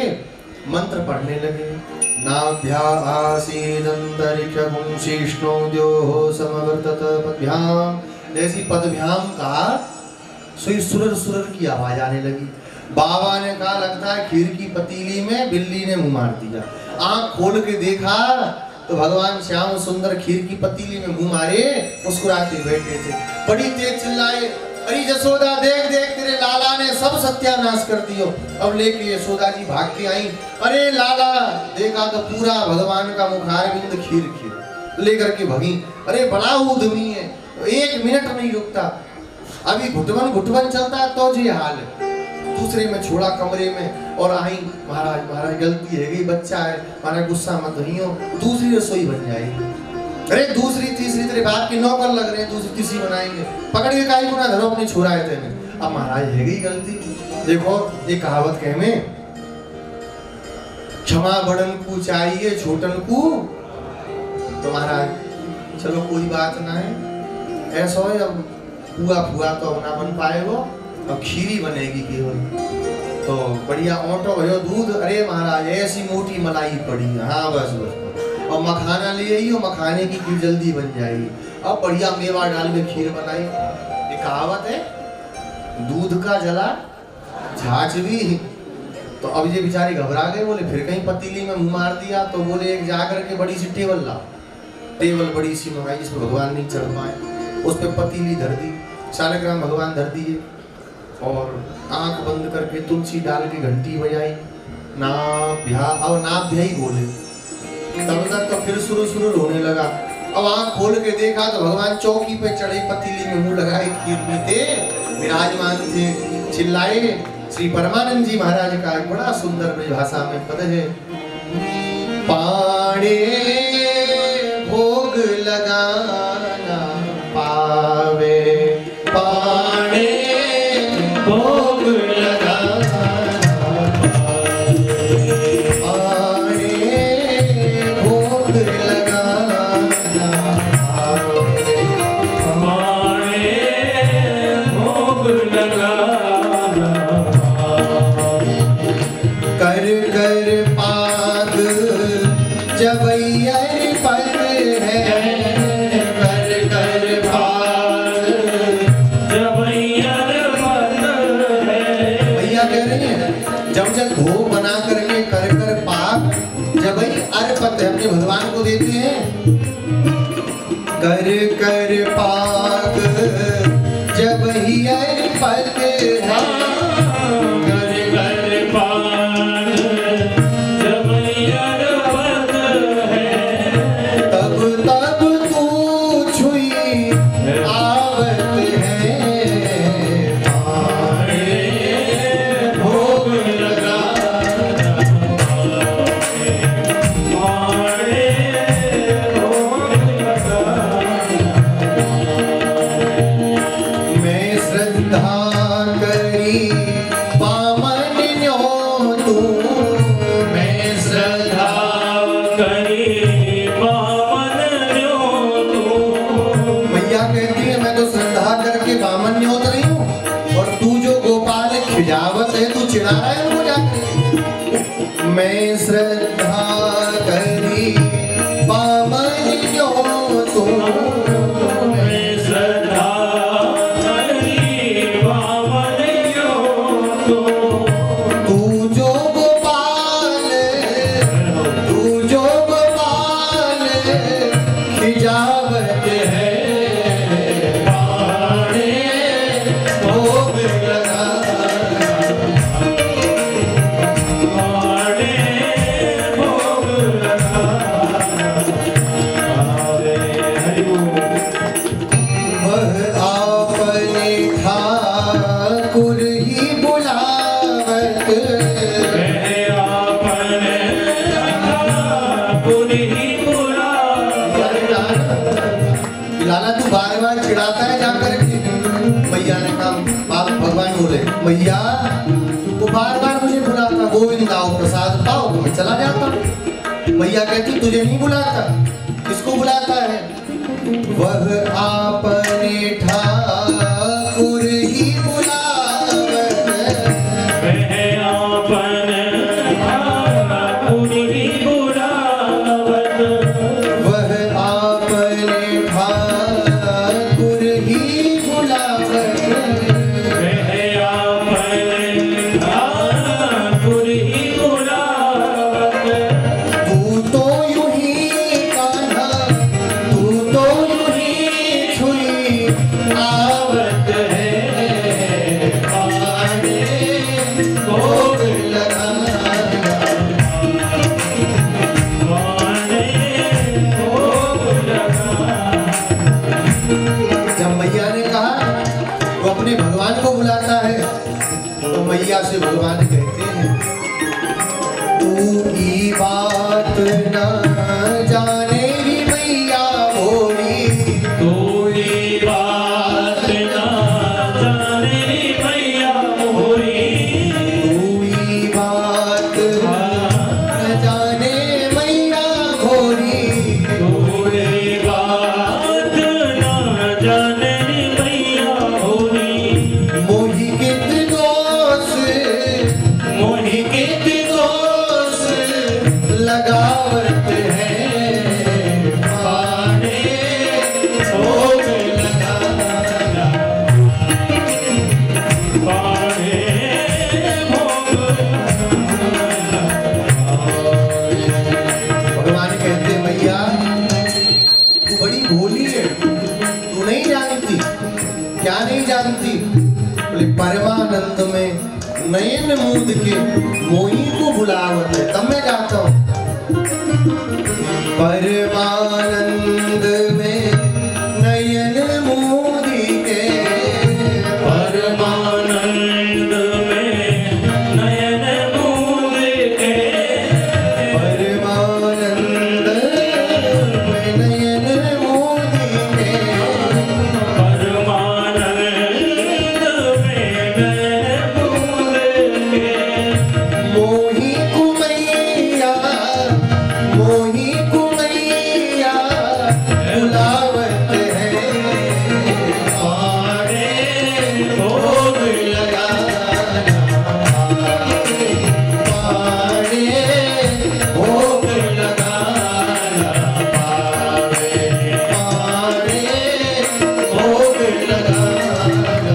मंत्र पढ़ने लगे। नाभ्या आसीदंतरिक्षं शेष्णो द्योः समवर्तत पद्भ्याम। जैसी पद्भ्याम का सुर सुर की आवाज आने लगी। बाबा ने कहा लगता है खीर की पतीली में बिल्ली ने मुंह मार दिया। आंख खोल के देखा तो भगवान श्याम सुंदर खीर की पतीली में मुंह मारे मुस्कुराते बैठे थे। बड़ी तेज चिल्लाए, अरे यशोदा देख देख तेरे लाला ने सब सत्यानाश कर दियो। अब लेके यशोदा जी भाग के आई। अरे लाला, देखा तो पूरा भगवान का मुखारविंद खीर खीर लेकर के भगी। अरे बड़ा उद्यमी है, 1 मिनट नहीं रुकता, अभी घुटवन चलता तो जी हाल है। दूसरे में छोड़ा कमरे में और आई, महाराज गलती है गई, बच्चा है, महाराज गुस्सा मत होइयो, दूसरी रसोई बन जाएगी। अरे दूसरी तीसरी तेरे बाप के नौकर लग रहे हैं, दूसरी तीसरी बनाएंगे, पकड़ के काई को ना धरो, अपने छोरा है तेने। अब महाराज है गई गलती। देखो ये कहावत कह में, क्षमा बड़न को चाहिए छोटन को। तो महाराज चलो कोई बात ना है, ऐसा है अब पुआ फुआ तो अब ना बन पाएगा, अब खीरी बनेगी केवल। तो बढ़िया ओटो भयो दूध, अरे महाराज ऐसी मोटी मलाई पड़ी, हाँ बस बस, और मखाना ले आई, मखाने की खीर जल्दी बन जाएगी। अब बढ़िया मेवा डाल के खीर बनाई। ये कहावत है, दूध का जला छाछ भी। तो अब ये बेचारे घबरा गए, बोले फिर कहीं पतीली में मुंह मार दिया। तो बोले एक जाकर के बड़ी सी टेबल ला, टेबल बड़ी सी मंगाई जिसमें भगवान नहीं चढ़ पाए, उस पर पतीली धर दी, शालग्राम भगवान धर दिए, और आंख बंद करके तुलसी डाल के घंटी बजाई, नाभ भ्या, अब नाभ भ्या ही बोले। तब तक तो फिर शुरू रोने लगा। अब आंख खोल के देखा तो भगवान चौकी पे चढ़े, पतीली में मुंह लगाए, खीर में थे, विराजमान थे। चिल्लाए। श्री परमानंद जी महाराज का एक बड़ा सुंदर ब्रज भाषा में पद है, पाड़े भोग लगाना पावे, पाड़े भोग लगाना पावे, पाड़े भोग लगाना पावे, पाड़े भोग लगाना कर कर पाग जबैयर पद है, कर कर पाग जबैयर पद है। भैया कह रहे हैं, जब जब भोग बना करके कर कर पाग जबई अर्पत है, अपने भगवान को देते हैं। कर कर पाग जबैयर पद है, कर कर पाग जबैयर पद है। तब तब तू छुई आवत है, पाड़े भोग लगाना पाड़े भोग लगाना। मैं श्रद्धा करी बामन न्यो तू, मैं श्रद्धा करी बामन न्यो तू। मैया कहती है मैं तो श्रद्धा करके बामन न्योत रही हूँ, और तू जो गोपाल खिजावत है, तू चिढ़ा रहा है उनको जाकर। मैं श्रद्धा करी बामन न्यो तू, मैं श्रद्धा करी बामन न्यो तू। तू जो गोपाल, तू जो गोपाल खिजावत है, पाड़े भोग लगाना, पाड़े भोग लगाना। हरे हरि बोल। वह आपने ठाकुर ही बुलावत, मैं आपने ठाकुर ही बुलावत। लाला तू बार बार चिढ़ाता है जाकर के। मैया ने कहा, बाप भगवान बोले, मैया वो बार बार मुझे बुलाता, गोविंद आओ प्रसाद पाओ, तो मैं चला जाता। मैया कहती तुझे नहीं बुलाता, किसको बुलाता है? वह आपने ठाकुर ही बुलावत, मैं आपने ठाकुर ही बुलावत। वह आपने ठाकुर ही बुलावत, मैं आपने ठाकुर ही बुलावत। तू तो यूं ही कान्हा, तू तो यूं ही छुई आवत है, पाड़े भोग लगाना, पाड़े भोग लगाना। जब मैया ने कहा वो अपने भगवान को बुलाता है, तो मैया से भगवान कहते हैं, तू ही बात न जाने री मैया भोली, तू ही बात ना जाने मैया मोरी। तू ही बात न जाने मैया भोली, तू ही बात नयन मूंद के मोही को बुलावत है, तब मैं जाता हूँ। परमानंद में नयन मूंदी के, परमानंद में नयन मूंद के, परमानंद में नयन मूंदी के, परमानंद में नयन मूंद के, मोही कुमैया, मोही कुमैया बुलावत है, पारे भोग लगाना पावे, भोग लगाना पावे, पावे, भोग लगाना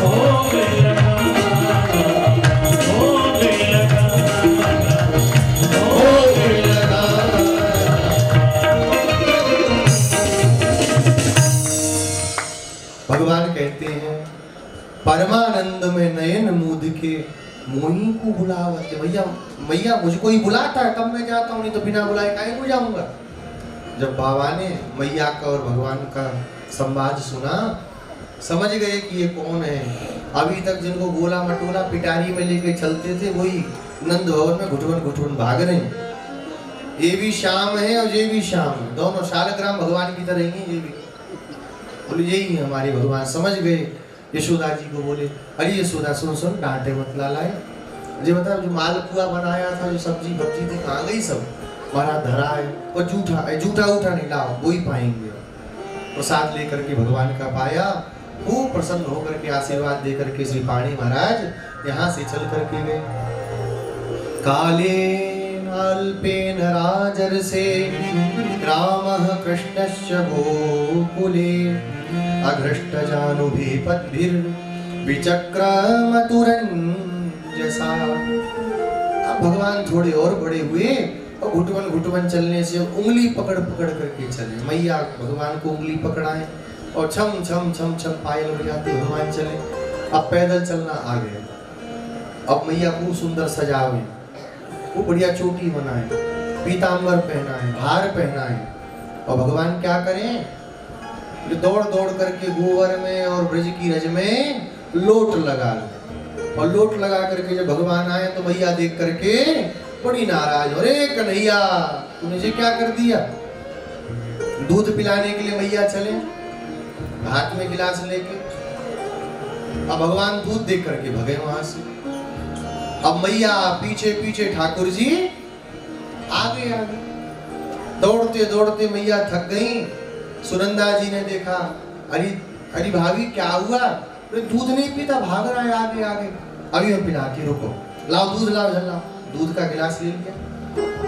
भोग भोग लगाना। भगवान कहते हैं परमानंद में नयन मूंद के मोही को बुलावत है। भैया मैया मुझको ही बुलाता है तब मैं जाता हूँ, नहीं तो बिना बुलाए काहे को जाऊंगा। जब बाबा ने मैया का और भगवान का संवाद सुना, समझ गए कि ये कौन है। अभी तक जिनको गोला मटोला पिटारी में लेके चलते थे वही नंद भवन में घुटवन घुटवन भाग रहे हैं। ये भी श्याम है और ये भी श्याम है, दोनों शालग्राम भगवान की तरह ही हैं। ये भी बोले यही है हमारे भगवान। समझ गए, यशोदा जी को बोले अरे यशोदा सुन सुन, डांटे मत लालाए। मुझे बता जो मालपुआ बनाया था, जो सब्जी बच्ची थी, कहाँ गई सब? महाराज धरा है और जूठा उठा नहीं, लाओ वही पाएंगे। प्रसाद लेकर के भगवान का पाया, खूब प्रसन्न होकर के आशीर्वाद दे करके श्री पाणी महाराज यहाँ से चल करके गए। काले अल्पेन राजर्षे रामः कृष्णश्च गोकुले अघृष्टजानुभीपद्भिर्विचक्रमतुरञ्जसा। अब भगवान थोड़े और बड़े हुए और घुटवन घुटवन चलने से उंगली पकड़ पकड़ करके चले। मैया भगवान को उंगली पकड़ाए और छम छम छम छम पायल बजाते भगवान चले। अब पैदल चलना आ गया। अब मैया खूब सुंदर सजावे, वो बढ़िया चोटी बनाए, पीतांबर पहनाए, हार पहनाए, और भगवान क्या करें, दौड़ दौड़ करके गोबर में और ब्रज की रज में लोट लगा ले। और लोट लगा करके जब भगवान आए तो मैया देख करके बड़ी नाराज, अरे कन्हैया तूने ये क्या कर दिया। दूध पिलाने के लिए मैया चले, हाथ में गिलास लेके। अब भगवान दूध देख करके भगे वहां से। अब मैया पीछे पीछे, ठाकुर जी आगे आगे। दौड़ते दौड़ते मैया थक गई। सुनंदा जी ने देखा, अरे भाभी क्या हुआ? दूध नहीं पीता, भाग रहा है आगे आगे। अभी हम पिलाती, रुको, लाओ दूध लाओ, लाओ। दूध का गिलास ले लिया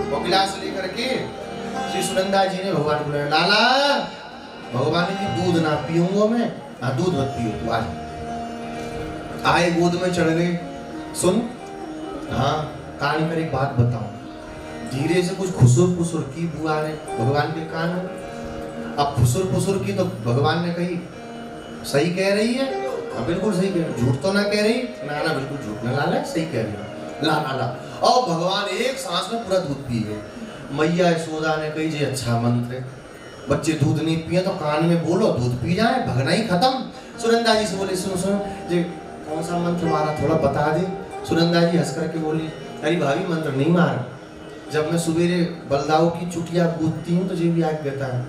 और गिलास लेकर के श्री सुनंदा जी ने भगवान को बुलाया। लाला, भगवान ने दूध ना पीऊंगा मैं। हाँ दूध मत पियो तू, आज आए गोद में चढ़ गए। सुन, हाँ कहानी पर एक बात बताऊं। धीरे से कुछ खुसुर फुसुर की बुआ ने भगवान के कान में। अब खुसुर फुसुर की तो भगवान ने कही सही कह रही है। हाँ बिल्कुल सही कह रही, झूठ तो ना कह रही। ना ना बिल्कुल झूठ ना, लाला सही कह रही है, ला ला ला। और भगवान एक सांस में पूरा दूध पी गए। मैया यशोदा ने कही जी अच्छा मंत्र है, बच्चे दूध नहीं पिए तो कान में बोलो दूध पी जाए, भगना ही खत्म। सुनंदा जी से बोले सुनो सुनो जी कौन सा मंत्र मारा, थोड़ा बता दे। सुनंदा जी हंस करके बोली अरे भाभी मंत्र नहीं मारा, जब मैं सवेरे बलदाऊ की चुटिया गूंथती हूँ तो ये भी आग कहता है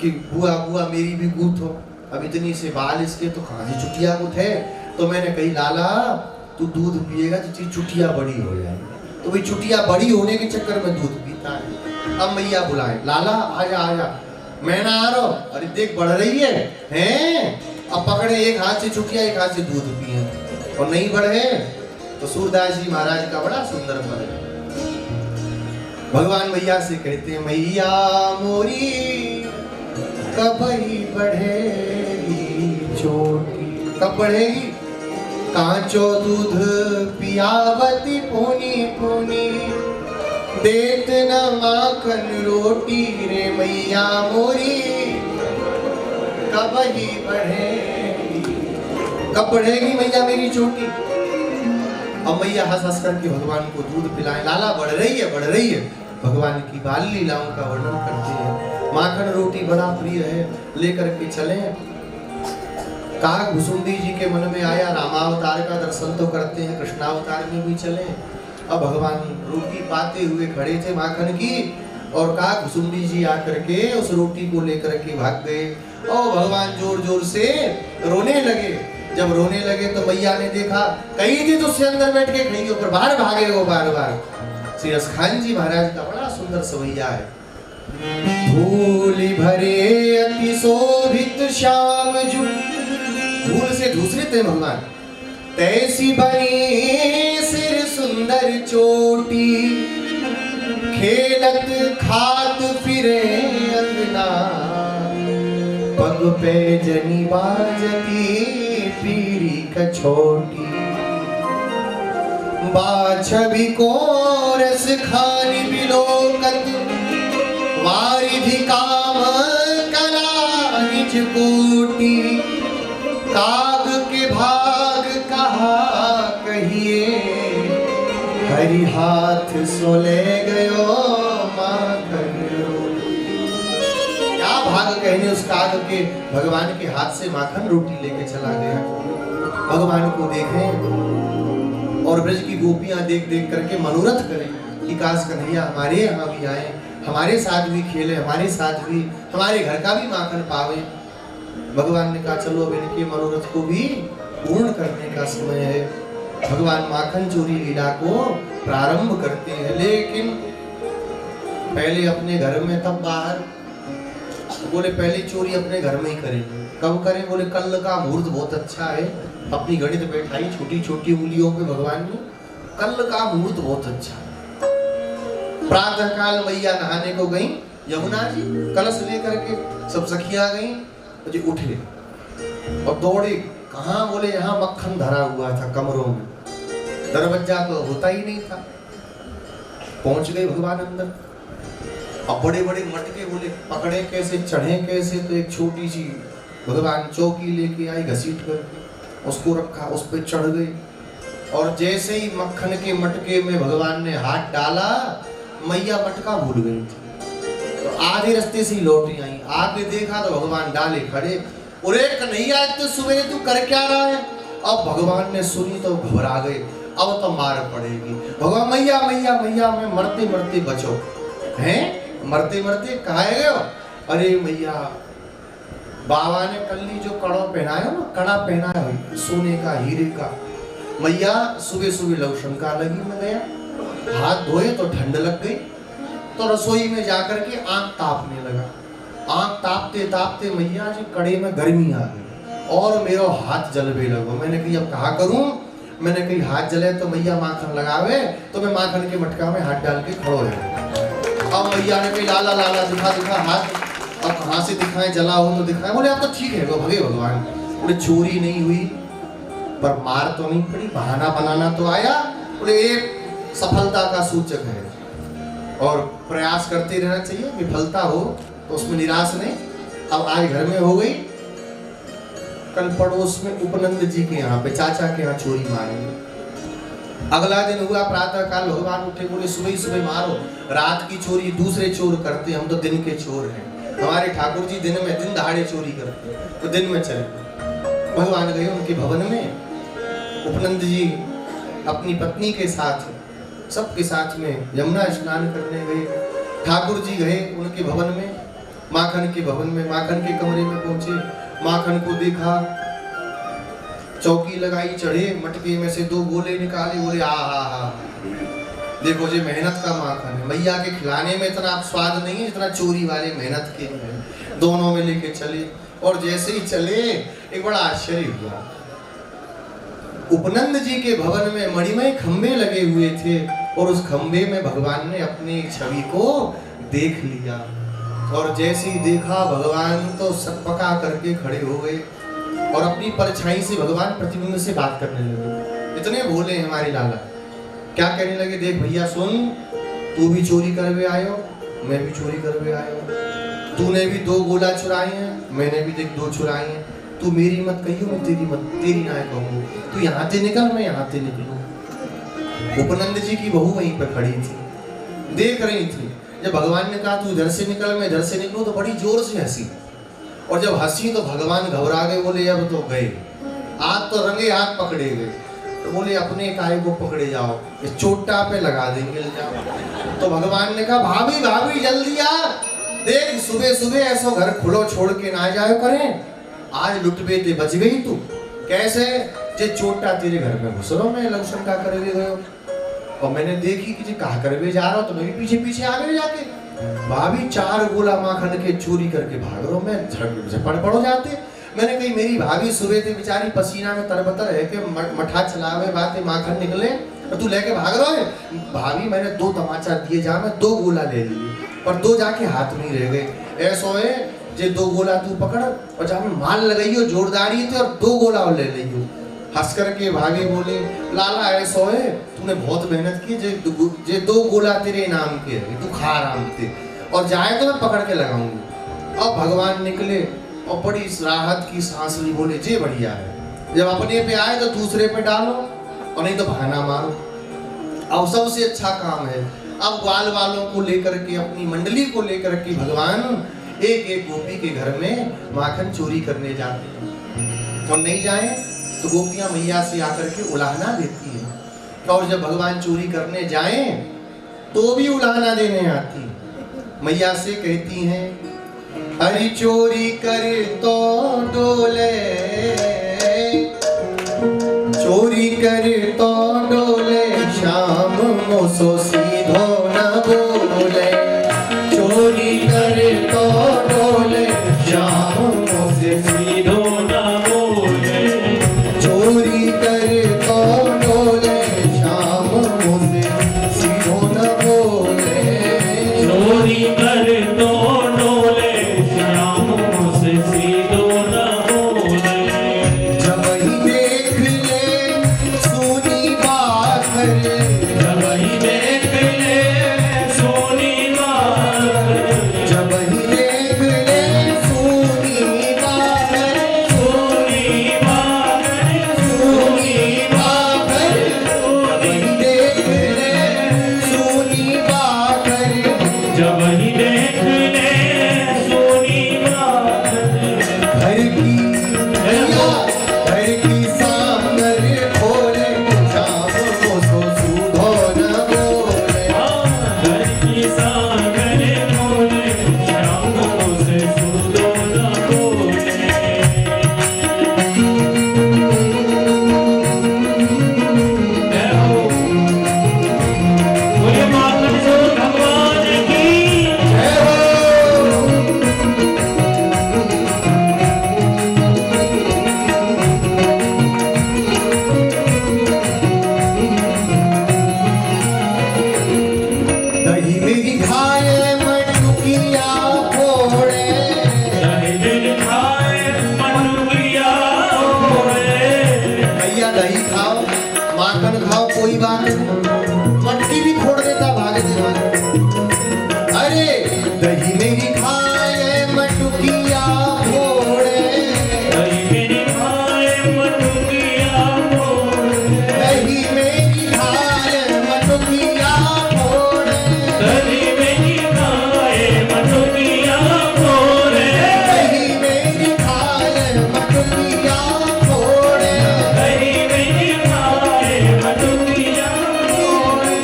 कि बुआ बुआ मेरी भी गूंथ हो। अब इतनी से बाल इसके तो कहाँ से चुटिया गूंथ है। तो मैंने कही लाला तू दूध पिएगा तो तेरी चुटिया बड़ी हो जाएगी। तो वही चुटिया बड़ी होने के चक्कर में दूध पीता है। अब मैया बुलाए, लाला आजा आजा। मैं ना आ रहा हूँ, अरे देख बढ़ रही है हैं? अब पकड़े, एक हाथ से चुटिया एक हाथ से दूध पिए और नहीं बढ़े तो सूरदास जी महाराज का बड़ा सुंदर पद है। भगवान मैया से कहते हैं मैया मोरी कभी बढ़ेगी चोटी, कब बढ़ेगी? कांचो दूध पियावती पुनी पुनी, देत न माखन रोटी रे मैया मोरी कभी बढ़ेगी कब बढ़ेगी मैया मेरी चोटी। अब मैया हंस हंस करके भगवान को दूध पिलाए, लाला बढ़ रही है बढ़ रही है। भगवान की बाल लीलाओं का वर्णन करते हैं। माखन रोटी बड़ा प्रिय है, लेकर के चले। कहा घुसुंडी जी के मन में आया, रामावतार का दर्शन तो करते हैं, कृष्णावतार में भी चले। अब भगवान रोटी पाते हुए खड़े थे माखन की, और कहा घुसुंडी जी आकर के उस रोटी को लेकर के भाग गए। और भगवान जोर जोर से रोने लगे। जब रोने लगे तो मैया ने देखा, कही थी तुझसे अंदर बैठ के खाएंगे, ऊपर बाहर भागे वो बार बार। श्री असखान जी महाराज का बड़ा सुंदर सवैया है। धूल भरे अति शोभित श्याम जू, धूल से दूसरे थे भगवान। तैसी बनी सिर सुंदर चोटी, खेलत खात फिरे अंगना, पग पे जनी बाजती पीरी कछोटी। बाछबी को रस खानी बिलोकत, वारिधि काम कला निज कोटि। काग के भाग कहा कहिए, हरि हाथ सोले गयो माखन रोटी। क्या भाग कहने उस काग के, भगवान के हाथ से माखन रोटी लेके चला गया। भगवान को देखें और ब्रज की गोपियां देख देख करके मनोरथ करें कि काश कन्हैया हमारे यहाँ भी आए, हमारे साथ भी खेले, हमारे साथ भी हमारे घर का भी माखन पावे। भगवान ने कहा चलो अब इनके मनोरथ को भी पूर्ण करने का समय है। भगवान माखन चोरी लीला को प्रारंभ करते हैं, लेकिन पहले अपने घर में तब बाहर। बोले पहले चोरी अपने घर में ही करें। कब करें? बोले कल का मुहूर्त बहुत अच्छा है। अपनी गणित बैठाई छोटी छोटी उंगलियों पे भगवान ने, कल का मुहूर्त बहुत अच्छा है। प्रातः काल मैया नहाने को गई यमुना जी, कलश लेकर के सब सखियां गई, मुझे उठे और दौड़े। कहाँ? बोले यहाँ मक्खन धरा हुआ था कमरों में, दरवाजा तो होता ही नहीं था। पहुंच गए भगवान अंदर। अब बड़े बड़े मटके, बोले पकड़े कैसे, चढ़े कैसे? तो एक छोटी सी भगवान चौकी लेके आई, घसीट करके उसको रखा, उस पर चढ़ गए। और जैसे ही मक्खन के मटके में भगवान ने हाथ डाला, मैया मटका भूल गई थी। तो आधे रास्ते से ही लौटी आई, आगे देखा तो भगवान डाले खड़े। अरे कन्हैया इतने सवेरे तू कर क्या रहा है? अब भगवान ने सुनी तो घबरा गए, अब तो मार पड़ेगी। भगवान मैया मैया मैया मैं मरते मरते बचो। हैं? मरते मरते कहाँ गए हो? अरे मैया बाबा ने कल्ली जो कड़ा पहनाया ना, कड़ा पहनाया है सोने का, हीरे का। मैया सुबह सुबह लवशंका लगी में गया, हाथ धोए तो ठंड लग गई, तो रसोई में जाकर के आंख तापने लगा। आंख तापते तापते मैया जी कड़े में गर्मी आ गई और मेरा हाथ जलने लगा। मैंने कही अब कहा करूं? मैंने कही हाथ जले तो मैया माखन लगावे, तो मैं माखन के मटका में हाथ डाल के खड़ो रहे। अब मैया ने कही लाला लाला दिखा दिखा हाथ। अब कहाँ से दिखाएं, जला हो तो दिखाएं। बोले अब तो ठीक है, वो भगे भगवान। बोले चोरी नहीं हुई पर मार तो नहीं पड़ी, बहाना बनाना तो आया। बोले एक सफलता का सूचक है और प्रयास करते रहना चाहिए। विफलता हो तो उसमें निराश नहीं। अब आज घर में हो गई, कल पड़ोस में उपनंद जी के यहाँ पे, चाचा के यहाँ चोरी मारी। अगला दिन हुआ प्रातः काल, भगवान उठे, बोले सुबह सुबह मारो। रात की चोरी दूसरे चोर करते, हम तो दिन के चोर हैं। हमारे ठाकुर जी दिन में दिन दहाड़े चोरी करते, तो दिन में चले। भगवान गए उनके भवन में। उपनंद जी अपनी पत्नी के साथ, सबके साथ में यमुना स्नान करने गए। ठाकुर जी गए उनके भवन में, माखन के भवन में, माखन के कमरे में पहुंचे। माखन को देखा, चौकी लगाई, चढ़े, मटके में से 2 गोले निकाले। बोले आ देखो जी मेहनत का माखन है। मैया के खिलाने में इतना स्वाद नहीं है जितना चोरी वाले मेहनत के में। दोनों में लेके चले और जैसे ही चले एक बड़ा आश्चर्य हुआ। उपनंद जी के भवन में मणिमय खंबे लगे हुए थे और उस खंबे में भगवान ने अपनी छवि को देख लिया। और जैसे ही देखा भगवान तो सकपका करके खड़े हो गए और अपनी परछाई से भगवान प्रतिबिंब से बात करने लगे। इतने भोले हैं हमारे लाला। क्या कहने लगे? देख भैया सुन, तू भी चोरी करवे आयो, मैं भी चोरी करवे आयो। तूने भी 2 गोला चुराए हैं, मैंने भी देख 2 चुराए हैं। तू मेरी मत कहियो, मैं तेरी ना कहूँ, तू यहाँ से निकल, मैं यहाँ से निकलूं। उपनंद जी की बहू वहीं पर खड़ी थी, देख रही थी। जब भगवान ने कहा तू इधर से निकल, मैं इधर से निकलूं, तो बड़ी जोर से हंसी। और जब हंसी तो भगवान घबरा गए, बोले अब तो गए, आज तो रंगे हाथ पकड़े गए। तो बोले अपने काय को पकड़े जाओ, इस चोटा पे लगा देंगे, ले जाओ। तो भगवान ने कहा भाभी भाभी जल्दी आ, देख सुबह सुबह ऐसो घर खुलो छोड़ के ना जाओ करें, आज लुटबे ते बच गई तू। कैसे? जे चोटा तेरे घर में घुस रहा, मैं लक्षण का करवे गयो, और मैंने देखी कि जे कहा करवे जा रहा हूं, तो मैं भी पीछे पीछे आ गए जाके। भाभी 4 गोला माखन के चोरी करके भाग रहा हूं, मैं झपड़ पड़ो जाते। मैंने कही मेरी भाभी सुबह से बेचारी पसीना में तरबतर है कि मठा चलावे बातें माखन निकले, तो तू लेके भाग रहा है। भाभी मैंने 2 तमाचा दिए जा, मैं 2 गोला ले लिए, पर 2 जाके हाथ में रह गए। ऐसो है जे 2 गोला तू पकड़, और जहाँ में माल लगाइयो जोरदारी थे, और 2 गोला और ले लियो। हंस करके भागे, बोले लाला ऐसो है तूने बहुत मेहनत की, जे 2 गोला तेरे नाम के है, तू खा आराम से, और जाए तो मैं पकड़ के लगाऊंगी। अब भगवान निकले और बड़ी राहत की सांस ली, बोले जे बढ़िया है, जब अपने पे आए तो दूसरे पे डालो, और नहीं तो बहाना मारो। अब सबसे अच्छा काम है। अब ग्वाल वालों को लेकर के, अपनी मंडली को लेकर के भगवान एक एक गोपी के घर में माखन चोरी करने जाते हैं। और नहीं जाए तो गोपियां मैया से आकर के उलाहना देती हैं। और जब भगवान चोरी करने जाएं तो भी उलाहना देने आती, मैया से कहती हैं हरि चोरी कर तो डोले, चोरी कर तो डोले, शाम मोसो सीधो न बोले। चोरी कर तो डोले, शाम मोसे सीधो न बोले। चोरी कर तो डोले, शाम मोसे सीधो न बोले। चोरी कर तो डोले, शाम मोसे सीधो न बोले। जब ही देख ले सोनी बाखर, जब ही देख ले सोनी बाखर, जब ही देख ले सोनी बाखर, सोनी बाखर, सोनी बाखर, जब ही देख ले सोनी बाखर, जब ही देख ले सोनी बाखर। घर की नैया, घर की सांगर खोले, शाम को सो सूधो न बोले। घर की सांगर बोले, शाम मोसे सूधो न बोले। जय हो। बोले माखन चोर भगवान की। जय हो। दही मेरी खाए मटुकिया फोड़े, दही दिल खाए मनुरिया होए। भैया दही खाओ माखन खाओ कोई बात नहीं, मटकी भी फोड़ देता भागे दे। अरे दही मेरी खाए मटुकिया फोड़े, दही मेरी खाए मनुरिया होए। दही मेरी खाए मटुकिया फोड़े, दही मेरी खाए मनुरिया होए। दही मेरी खाए मटुकिया फोड़े, दही मेरी खाए मनुरिया होए।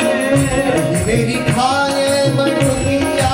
दही मेरी खाए मटुकिया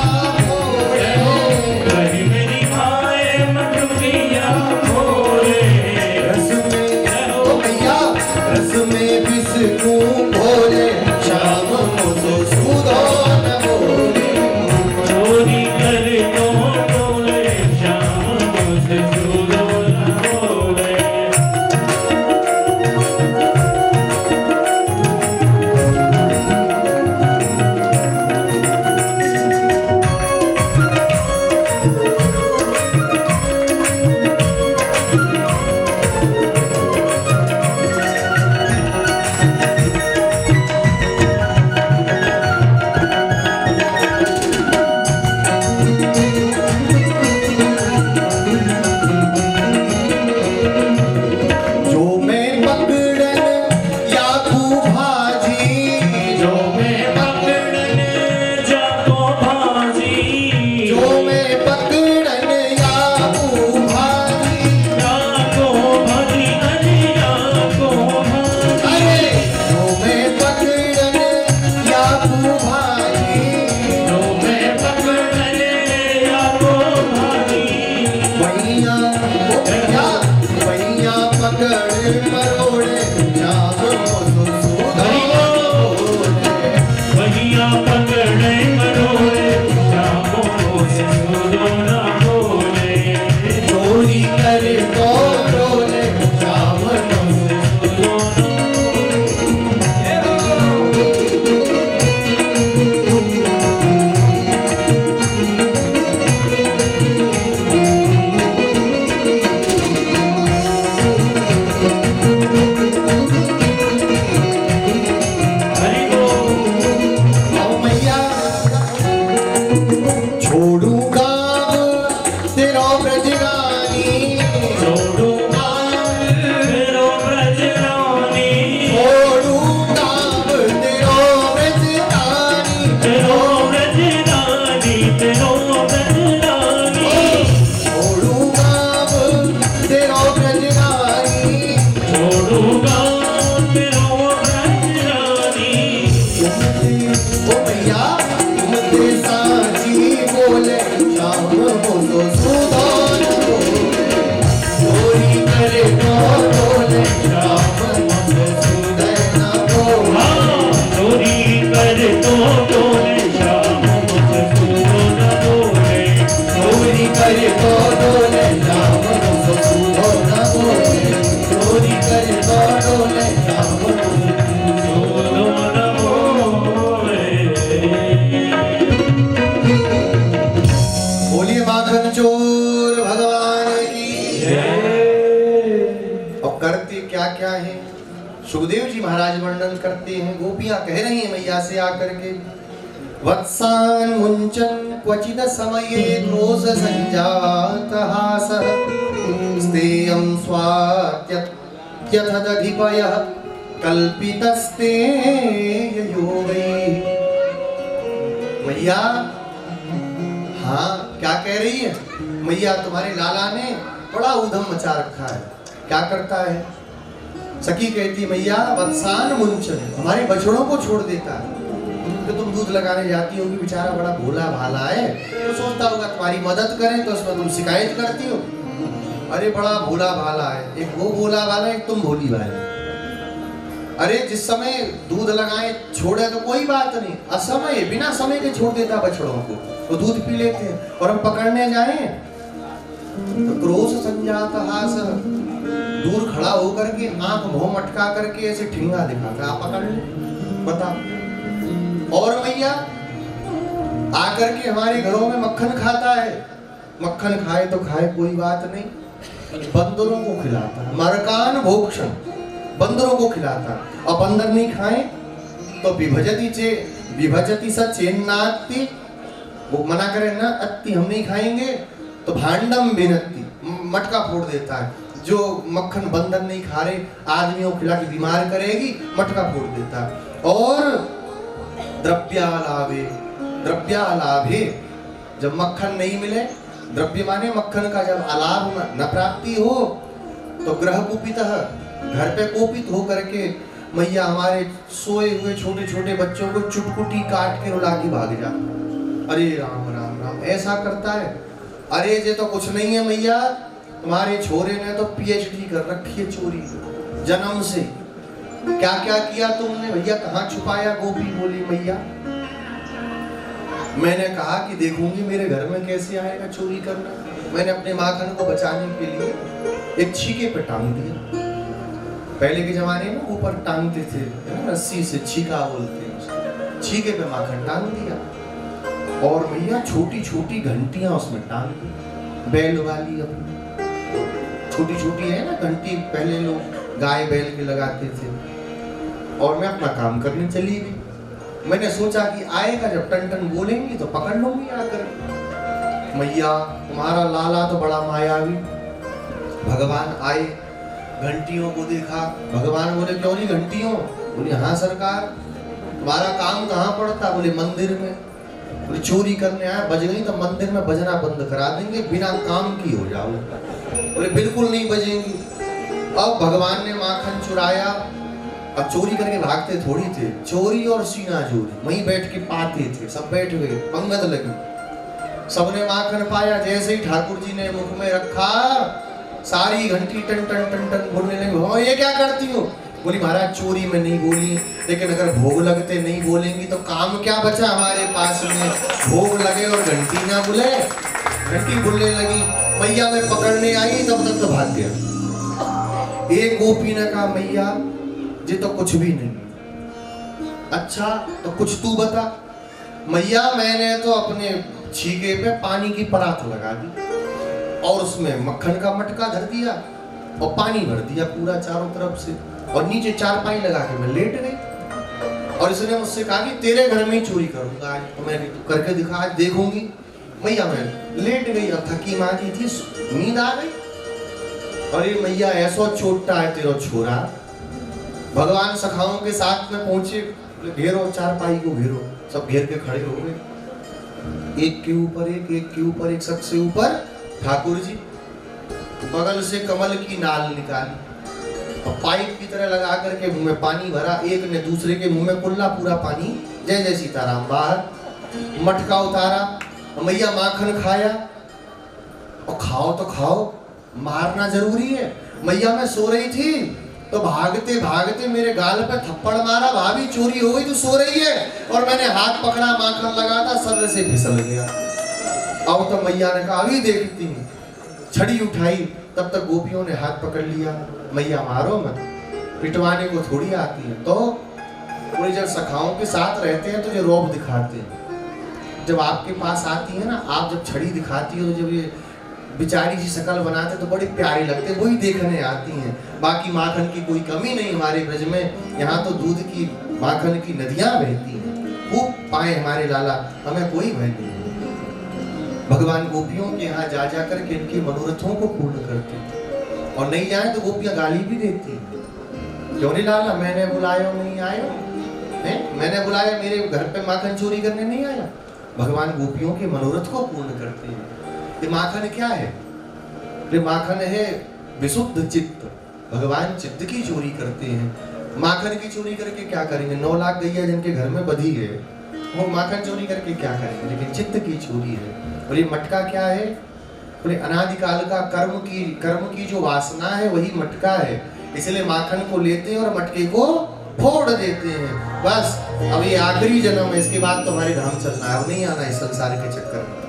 छोड़ूंगा तेरा ब्रजगानी, छोड़ूंगा तेरो ब्रजगानी, छोड़ूंगा तेरा ब्रजगानी, तेरो ब्रजगानी, तेरो ब्रजगानी, छोड़ूंगा तेरा ब्रजगानी, छोड़ूंगा तेरो ब्रजगानी। ओ भैया तुमसे साची बोले शाम हो तो सुधार हो, चोरी करे तो बोले शाम हो तो सुधर ना हो। चोरी कर तो डोले शाम मुझ सूरो न बोले, चोरी करे तो डोले शाम हो तो सुधर ना हो, चोरी करे तो डोले शाम हो तो सूरो न बोले। बोलिए माखन चोर भगवान की। और करते क्या क्या है सुखदेव जी महाराज वर्णन करते हैं। गोपियां कह रही हैं मैया से आकर के, वत्सान मुंचन क्वचिद समये क्रोध संजात हासः, स्तेयं स्वात्यथदधिपयः कल्पितस्ते योगैः। मैया हाँ क्या कह रही है मैया, तुम्हारे लाला ने बड़ा उधम मचा रखा है। क्या करता है? सखी कहती मैया वत्सान मुंचन, हमारे बछड़ों को छोड़ देता है। तो तुम दूध लगाने जाती होगी, बेचारा बड़ा भोला भाला है, तो सोचता होगा तुम्हारी मदद करें, तो उसमें तुम शिकायत करती हो। अरे बड़ा भोला भाला है, एक वो भोला भाला है, एक तुम भोली भाला। अरे जिस समय दूध लगाए छोड़े तो कोई बात नहीं, असमय बिना समय के छोड़ देता बछड़ों को, तो दूध पी लेते हैं। और हम पकड़ने जाएं तो क्रोध संजात हास, दूर खड़ा होकर के आंख मुंह मटका करके ऐसे ठिंगा दिखाता, आप पकड़ ले बताओ। और मैया आकर के हमारे घरों में मक्खन खाता है, मक्खन खाए तो खाए कोई बात नहीं, बंदरों को खिलाता है, मरकान भोक्षण, बंदरों को खिलाता। और बंदर नहीं खाए तो विभजति स चेन्नाति, वो मना करे ना अत्ति हम नहीं खाएंगे, तो भांडम बिनत्ति, मटका फोड़ देता है। जो मक्खन बंदर नहीं खा रहे आदमियों को खिला के बीमार करेगी, मटका फोड़ देता है। और द्रव्यालाभे, द्रव्यालाभे, जब मक्खन नहीं मिले, द्रव्य माने मक्खन का जब अलाभ न प्राप्ति हो, तो ग्रह कुपितः, घर पे कोपित हो करके मैया हमारे सोए हुए छोटे छोटे बच्चों को चुटकुटी काट के रुला के भाग जाता। अरे राम राम राम, ऐसा करता है। अरे ये तो कुछ नहीं है मैया, तुम्हारे छोरे ने तो पीएचडी कर रखी है चोरी जन्म से। क्या क्या किया तुमने भैया, कहाँ छुपाया? गोपी बोली मैया मैंने कहा कि देखूंगी मेरे घर में कैसे आएगा चोरी करना। मैंने अपने माखन को बचाने के लिए एक छीके पे टांग दिया। पहले के जमाने में ऊपर टांगते थे रस्सी से, छीका बोलते हैं, छीके पे माखन टांग दिया। और भैया छोटी छोटी घंटियां उसमें टांग दी, बैल वाली अपनी छोटी छोटी है ना घंटी, पहले लोग गाय बैल के लगाते थे। और मैं अपना काम करने चली गई। मैंने सोचा कि आएगा जब टन टन बोलेंगी तो पकड़ लूंगी आकर। मैया तुम्हारा लाला तो बड़ा मायावी। भगवान आए, घंटियों को देखा, भगवान बोले क्यों नहीं घंटियों? बोले हाँ सरकार। तुम्हारा काम कहाँ पड़ता? बोले मंदिर में। बोले चोरी करने आया, बज गई तो मंदिर में बजना बंद करा देंगे, बिना काम की हो जाओ। बोले बिल्कुल नहीं बजेंगी। अब भगवान ने माखन चुराया, अब चोरी करके भागते थोड़ी थे, चोरी और सीना चोरी वहीं बैठ के पाते थे, सब बैठ गए, पंगत लगी, सबने माखन पाया। जैसे ही ठाकुर जी ने मुख में रखा, सारी घंटी टन टन टन टन बोलने लगी। हो ये क्या करती हो? बोली महाराज चोरी में नहीं बोली, लेकिन अगर भोग लगते नहीं बोलेंगी तो काम क्या बचा हमारे पास में? भोग लगे और घंटी ना बोले। घंटी बोलने लगी, मैया मैं पकड़ने आई, तब तक तो भाग गया। एक गोपी ने कहा मैया ये तो कुछ भी नहीं। अच्छा तो कुछ तू बता। मैया मैंने तो अपने छीके पे पानी की परात लगा दी और उसमें मक्खन का मटका धर दिया और पानी भर दिया पूरा चारों तरफ से, और नीचे चारपाई लगा के मैं लेट गई। और इसने मुझसे कहा कि तेरे घर में ही चोरी करूंगा आज। तो मैंने करके दिखा, आज देखूंगी। मैया मैं लेट गई, अब थकी मारी थी, नींद आ गई। अरे मैया ऐसा चोटता है तेरा छोरा। भगवान सखाओं के साथ में पहुंचे, घेरो चारपाई को घेरो, सब घेर के खड़े हो गए, एक के ऊपर एक, एक के ऊपर एक, सबसे ऊपर ठाकुर जी। बगल से कमल की नाल निकाली और पाइप की तरह लगा करके मुंह में पानी भरा, एक ने दूसरे के मुंह में कुल्ला पूरा पानी, जय जय सीताराम। बाहर मटका उतारा, मैया माखन खाया। और खाओ तो खाओ, मारना जरूरी है। मैया मैं सो रही थी तो भागते भागते मेरे गाल पे थप्पड़ मारा, भाभी चोरी हो गई, तू सो रही है। और मैंने हाथ पकड़ा, माखन लगा था, सर से फिसल गया। अब तो मैया ने कहा अभी देखती हूँ, छड़ी उठाई, तब तक गोपियों ने हाथ पकड़ लिया, मैया मारो मत, पिटवाने को थोड़ी आती है। तो कोई जब सखाओं के साथ रहते हैं तो जो रौब दिखाते हैं, जब आपके पास आती है ना, आप जब छड़ी दिखाती हो, जब ये बेचारी सी शकल बनाते तो बड़े प्यारे लगते, वही देखने आती हैं। बाकी माखन की कोई कमी नहीं हमारे ब्रज में, यहाँ तो दूध की माखन की नदियां बहती हैं, खूब पाए हमारे लाला, हमें कोई भय नहीं। भगवान गोपियों के यहाँ जा जा करके इनके मनोरथों को पूर्ण करते हैं, और नहीं जाए तो गोपियां गाली भी देती हैं, क्यों नहीं लाला मैंने बुलाया नहीं आया, मैंने बुलाया मेरे घर पे माखन चोरी करने नहीं आया। भगवान गोपियों के मनोरथ को पूर्ण करते हैं। ये माखन क्या है? ये माखन है विशुद्ध चित्त। भगवान चित्त की चोरी करते हैं। माखन की चोरी करके क्या करेंगे? 9 लाख गैया जिनके घर में बधी गए, वो माखन चोरी करके क्या करेंगे? लेकिन चित्त की चोरी है। और ये मटका क्या है? बोले अनादिकाल का कर्म की जो वासना है वही मटका है, इसलिए माखन को लेते हैं और मटके को फोड़ देते हैं। बस अब ये आखिरी जन्म है, इसके बाद तुम्हारे धाम चलना है, अब नहीं आना इस संसार के चक्कर में।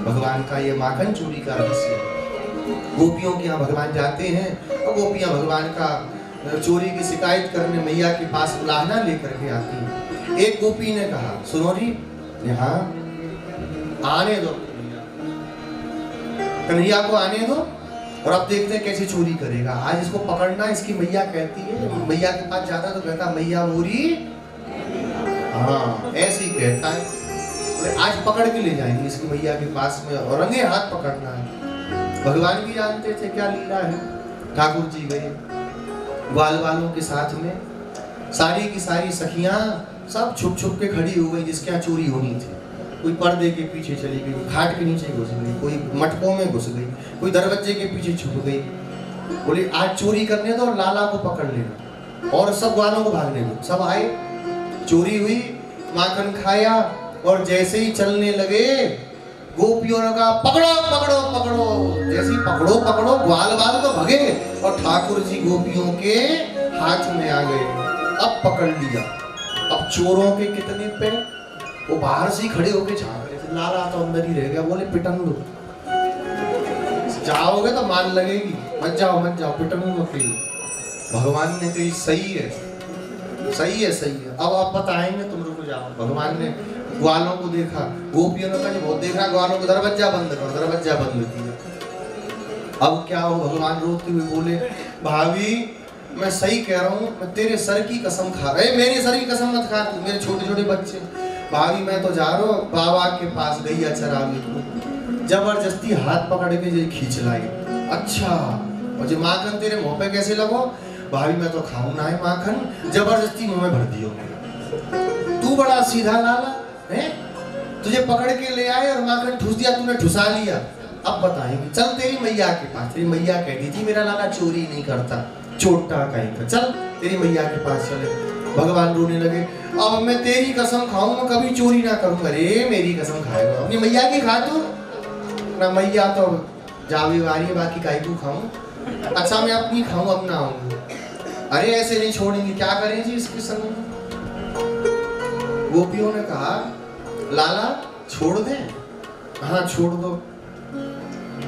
भगवान का ये माखन चोरी का रहस्य है। गोपियों के यहाँ भगवान जाते हैं और गोपियां भगवान का चोरी की शिकायत करने मैया के पास उलाहना लेकर के आती हैं। एक गोपी ने कहा सुनो जी, यहाँ आने दो, कन्हैया को आने दो और अब देखते हैं कैसे चोरी करेगा। आज इसको पकड़ना, इसकी मैया कहती है, मैया के पास जाता तो कहता मैया मोरी, हाँ ऐसे ही कहता है। आज पकड़ के ले जाएंगे इसकी मैया के पास में और रंगे हाथ पकड़ना है। भगवान भी जानते थे क्या लीला है। ठाकुर जी गए ग्वाल वालों के साथ में, सारी की सारी सखियां सब छुप छुप के खड़ी हो गई जिसके यहाँ चोरी होनी थी। कोई पर्दे के पीछे चली गई, खाट के नीचे घुस गई, कोई मटकों में घुस गई, कोई दरवाजे के पीछे छुप गई। बोले आज चोरी करने दो और लाला को पकड़ लेना, और सब ग्वालों को भागने दो। सब आए, चोरी हुई, माखन खाया, और जैसे ही चलने लगे गोपियों ने कहा पकड़ो पकड़ो पकड़ो। जैसे ही पकड़ो पकड़ो, ग्वाल वाल तो भगे और ठाकुर जी गोपियों के हाथ में आ गए। अब पकड़ लिया। अब चोरों के कितने पे, वो बाहर से ही खड़े होके झांक रहे थे, लाला तो अंदर ही रह गया। बोले पिटन दो, जाओगे तो मान लगेगी, मत जाओ पिटन दो। भगवान ने कही सही है सही है सही है, अब आप बताएंगे, तुम रुक जाओ। भगवान ने ग्वालों को देखा, गोपियों ने कहा बहुत देखा ग्वालों को, दरवाजा बंद करो, दरवाजा बंद किया। अब क्या हो, भगवान रोते हुए बोले भाभी मैं सही कह रहा हूँ, मैं तेरे सर की कसम खा रहा है, मेरे सर की कसम मत खा तू, मेरे छोटे छोटे बच्चे। भाभी मैं तो जा रहा हूँ बाबा के पास, गैया चराने को। जबरदस्ती हाथ पकड़ के जो खींच लाई। अच्छा, और जो माखन तेरे मुंह पे कैसे लगो? भाभी मैं तो खाऊं ना है माखन, जबरदस्ती मुंह में भर दियो। तू बड़ा सीधा लाला है, तुझे पकड़ के ले आए और माखन ठूस दिया, तूने ठुसा लिया। अब बताएंगे, चल तेरी मैया के पास। तेरी मैया कहती थी मेरा लाला चोरी नहीं करता, चोटा कहीं का, चल तेरी मैया के पास चले। भगवान रोने लगे, अब मैं तेरी कसम खाऊं मैं कभी चोरी ना करूंगा। अरे मेरी कसम खाएगा, अपनी मैया की खा तू ना, मैया तो जावी वारी है, बाकी काई को खाऊं। अच्छा मैं अपनी खाऊं, अब ना आऊंगी। अरे ऐसे नहीं छोड़ेंगे, क्या करें जी इसके संग में? गोपियों ने कहा लाला छोड़ दे। हाँ छोड़ दो।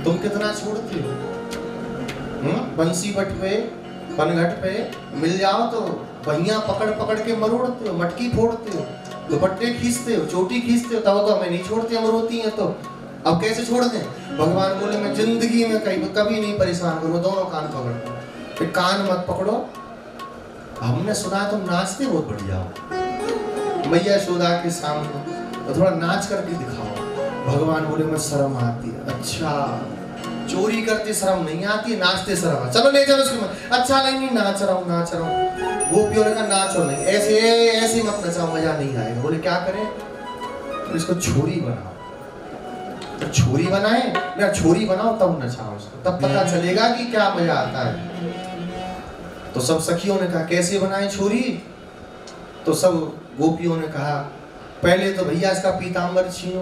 तुम कितना छोड़ते हो? बंसी बट पे, पनघट पे मिल जाओ तो पहिया पकड़ पकड़ के मरोड़ते हो, मटकी फोड़ते हो, दुपट्टे खींचते हो, चोटी खींचते हो, तब तो हमें नहीं छोड़ते, हम रोती हैं तो अब कैसे छोड़ दें? भगवान बोले मैं जिंदगी में कभी नहीं परेशान करूँ, दोनों कान पकड़ता हूँ। कान मत पकड़ो, हमने सुना तुम नाचते बहुत बढ़िया हो, मैया यशोदा के सामने तो थोड़ा नाच करके दिखाओ। भगवान बोले मैं शर्म आती है। अच्छा, चोरी करते शर्म नहीं आती, नाचते शर्म है, चलो ले चलो उसके मन। अच्छा नहीं नाच रहा हूँ नाच रहा हूँ। गोपियों ने कहा नाचो नहीं, ऐसे ऐसे मत नचाओ, मजा नहीं आएगा। बोले क्या करें? तो इसको छोरी बनाओ। तो छोरी बनाए ना, छोरी बनाओ तब नचाओ उसको, तब पता चलेगा कि क्या मजा आता है। तो सब सखियों ने कहा कैसे बनाए छोरी? तो सब गोपियों ने कहा पहले तो भैया इसका पीतांबर छीनो,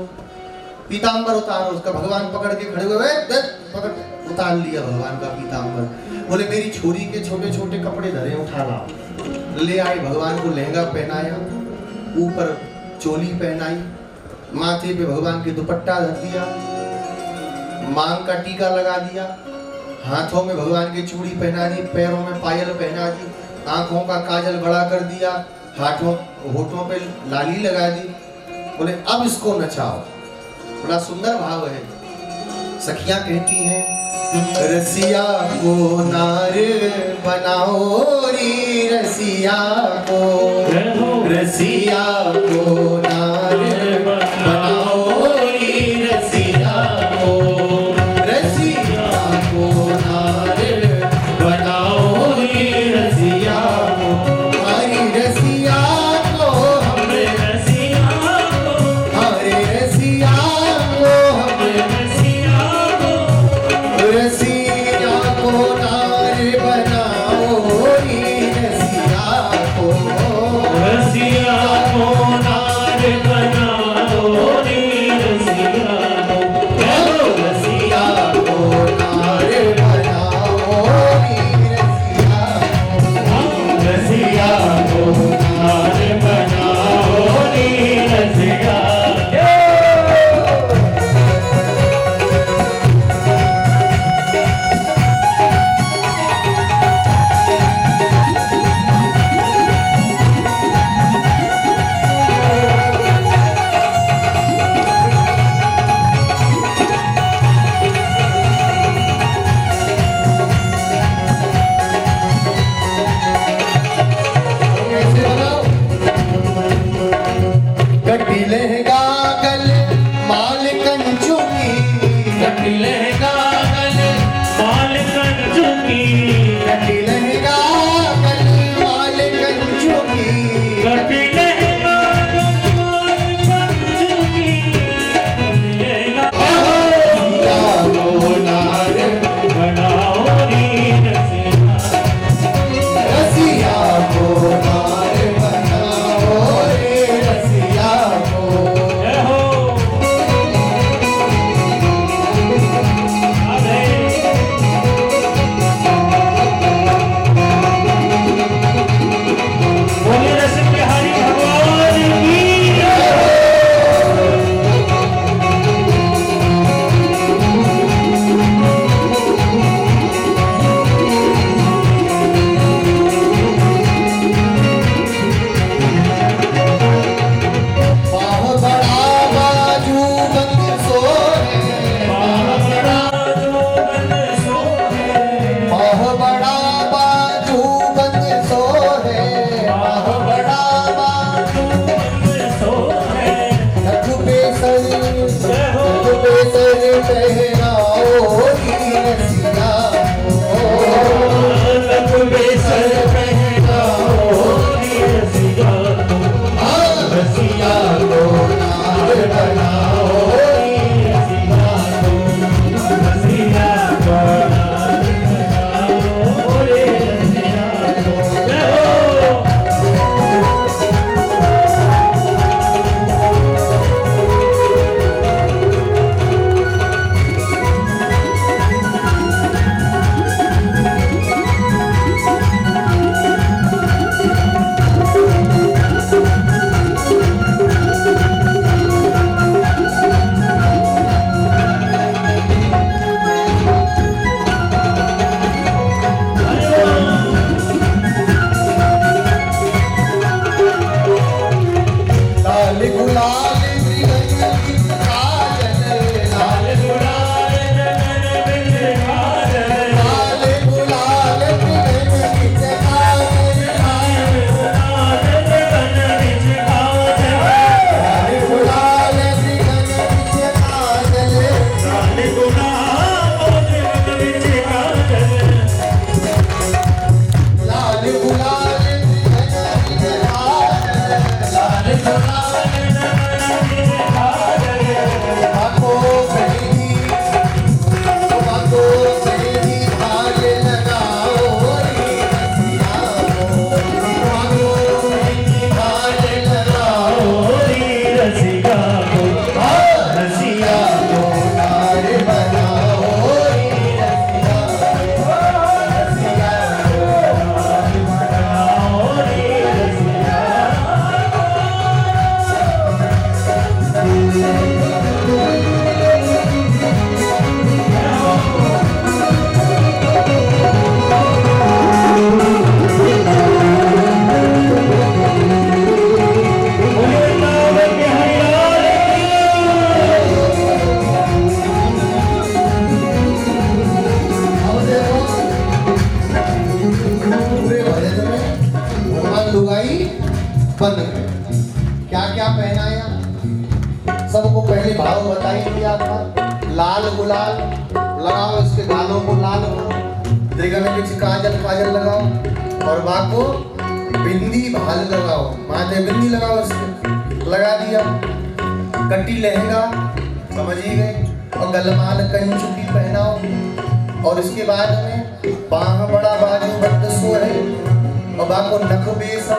पीतांबर उतारो उसका। भगवान पकड़ के खड़े हुए, पकड़ उतार लिया भगवान का पीतांबर। बोले मेरी छोरी के छोटे छोटे कपड़े धरे उठा लाओ। ले आए, भगवान को लहंगा पहनाया, ऊपर चोली पहनाई, माथे पे भगवान के दुपट्टा धर दिया, मांग का टीका लगा दिया, हाथों में भगवान की चूड़ी पहना दी, पैरों में पायल पहना दी, आंखों का काजल बड़ा कर दिया, होठों पे लाली लगा दी। बोले अब इसको नचाओ। बड़ा सुंदर भाव है। सखियां कहती हैं रसिया को नार बनाओ री, रसिया को, रसिया को नार बनाओ री, रसिया को, रसिया को नार बनाओ री, रसिया को, हरी रसिया को, हमरे रसिया को, हरे रसिया को, हमरे रसिया को, रसिया को नार बनाओ री, रसिया को, रसिया को नार बनाओ री, रसिया को, रसिया को नार बनाओ री, रसिया को, रसिया को नार बनाओ री, रसिया को। कैसे बनाओ? गड्डी लहंगा गल माल कंचू की, गड्डी लहंगा गल माल कंचुकी, गड्डी लहंगा गल माल कंचू की, गड्डी लहंगा माल कंचुकी, रसिया को नार बनाओ री रसिया, रसिया को नार बनाओ रे, रसिया को। जय हो। अरे बोलिए रस बिहारी भगवान की जय। बाह बड़ा बाजू बंद सोहे, बाह बड़ा जो बन सो है, बाह बड़ा बाजू बंद सोहे, बाह बड़ा बाजू बन सो है। नथ पे सर, जय हो। नथ पे सर पहनाओ री, रसिया को, लख बेसर पहनाओ री रसिया को, रसिया को नार बनाओ री, रसिया को, रसिया को बनाओ रे रसिया को। जय हो। सबको पहले भाव बताई दिया था, लाल गुलाल लगाओ, इसके गालों को लाल करो, देखा में पीछे काजल काजल लगाओ और बाको बिंदी भाल लगाओ, माथे बिंदी लगाओ, इसके लगा दिया। कटी लहंगा समझ ही गए और गलमान कंचुकी पहनाओ और इसके बाद में बाह बड़ा बाजू बंद सो है और बाको नख बेसा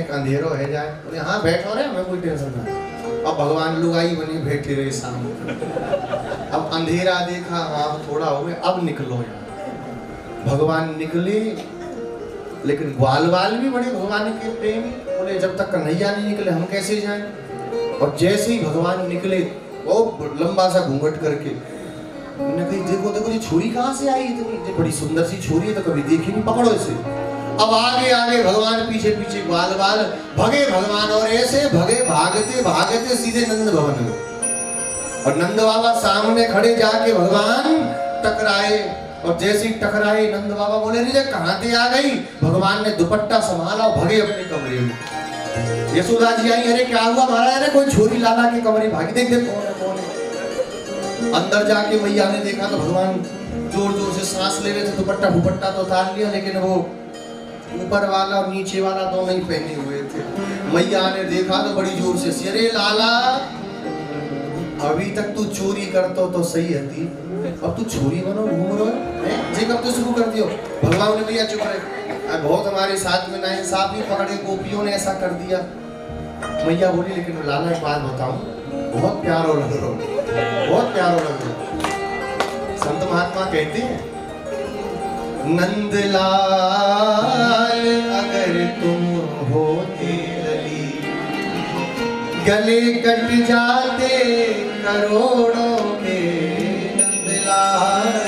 अंधेरो है जाए तो यहाँ बैठो रे, हमें कोई टेंशन नहीं। अब भगवान लुगाई बनी बैठे रहे सामने, अब अंधेरा देखा, हाँ थोड़ा हो गया, अब निकलो यहाँ। भगवान निकले, लेकिन ग्वाल वाल भी बड़े भगवान के प्रेमी, बोले जब तक कन्हैया नहीं निकले हम कैसे जाएं। और जैसे ही भगवान निकले वो लंबा सा घूंघट करके कही देखो देखो ये छोरी कहाँ से आई, इतनी बड़ी सुंदर सी छोरी है, तो कभी देखी नहीं, पकड़ो इसे। अब आगे आगे भगवान, पीछे पीछे ग्वाल वाल, भगे भगवान और ऐसे भगे भागते भागते सीधे नंद भवन में। और नंद बाबा सामने खड़े जाके भगवान टकराए और जैसे ही टकराए नंद बाबा बोले रे कहाँ से आ गई। भगवान ने दुपट्टा संभाला और भगे अपने कमरे में। यशोदा जी आई, अरे क्या हुआ महाराज, अरे कोई छोरी लाला के कमरे भागी, देख देख कौन है कौन है। अंदर जाके मैया ने देखा तो भगवान जोर जोर से सांस ले रहे थे, दुपट्टा दुपट्टा तो उतार लिया, लेकिन वो ऊपर वाला और नीचे वाला दोनों ही पहने हुए थे। मैया ने देखा तो बड़ी जोर से, अरे लाला अभी तक तू चोरी करतो तो सही हती, अब तू चोरी बनो घूम रहे हैं, जे कब तो शुरू कर दियो। भगवान ने भैया चुप रहे, बहुत हमारे साथ में नाइंसाफी पकड़े, गोपियों ने ऐसा कर दिया। मैया बोली लेकिन लाला एक बात बताऊं, बहुत प्यारो लग रहा हो, बहुत प्यारो लग रहा हो। संत महात्मा कहते हैं नंदलाल अगर तुम होते लली, गले कट जाते करोड़ों के। नंदलाल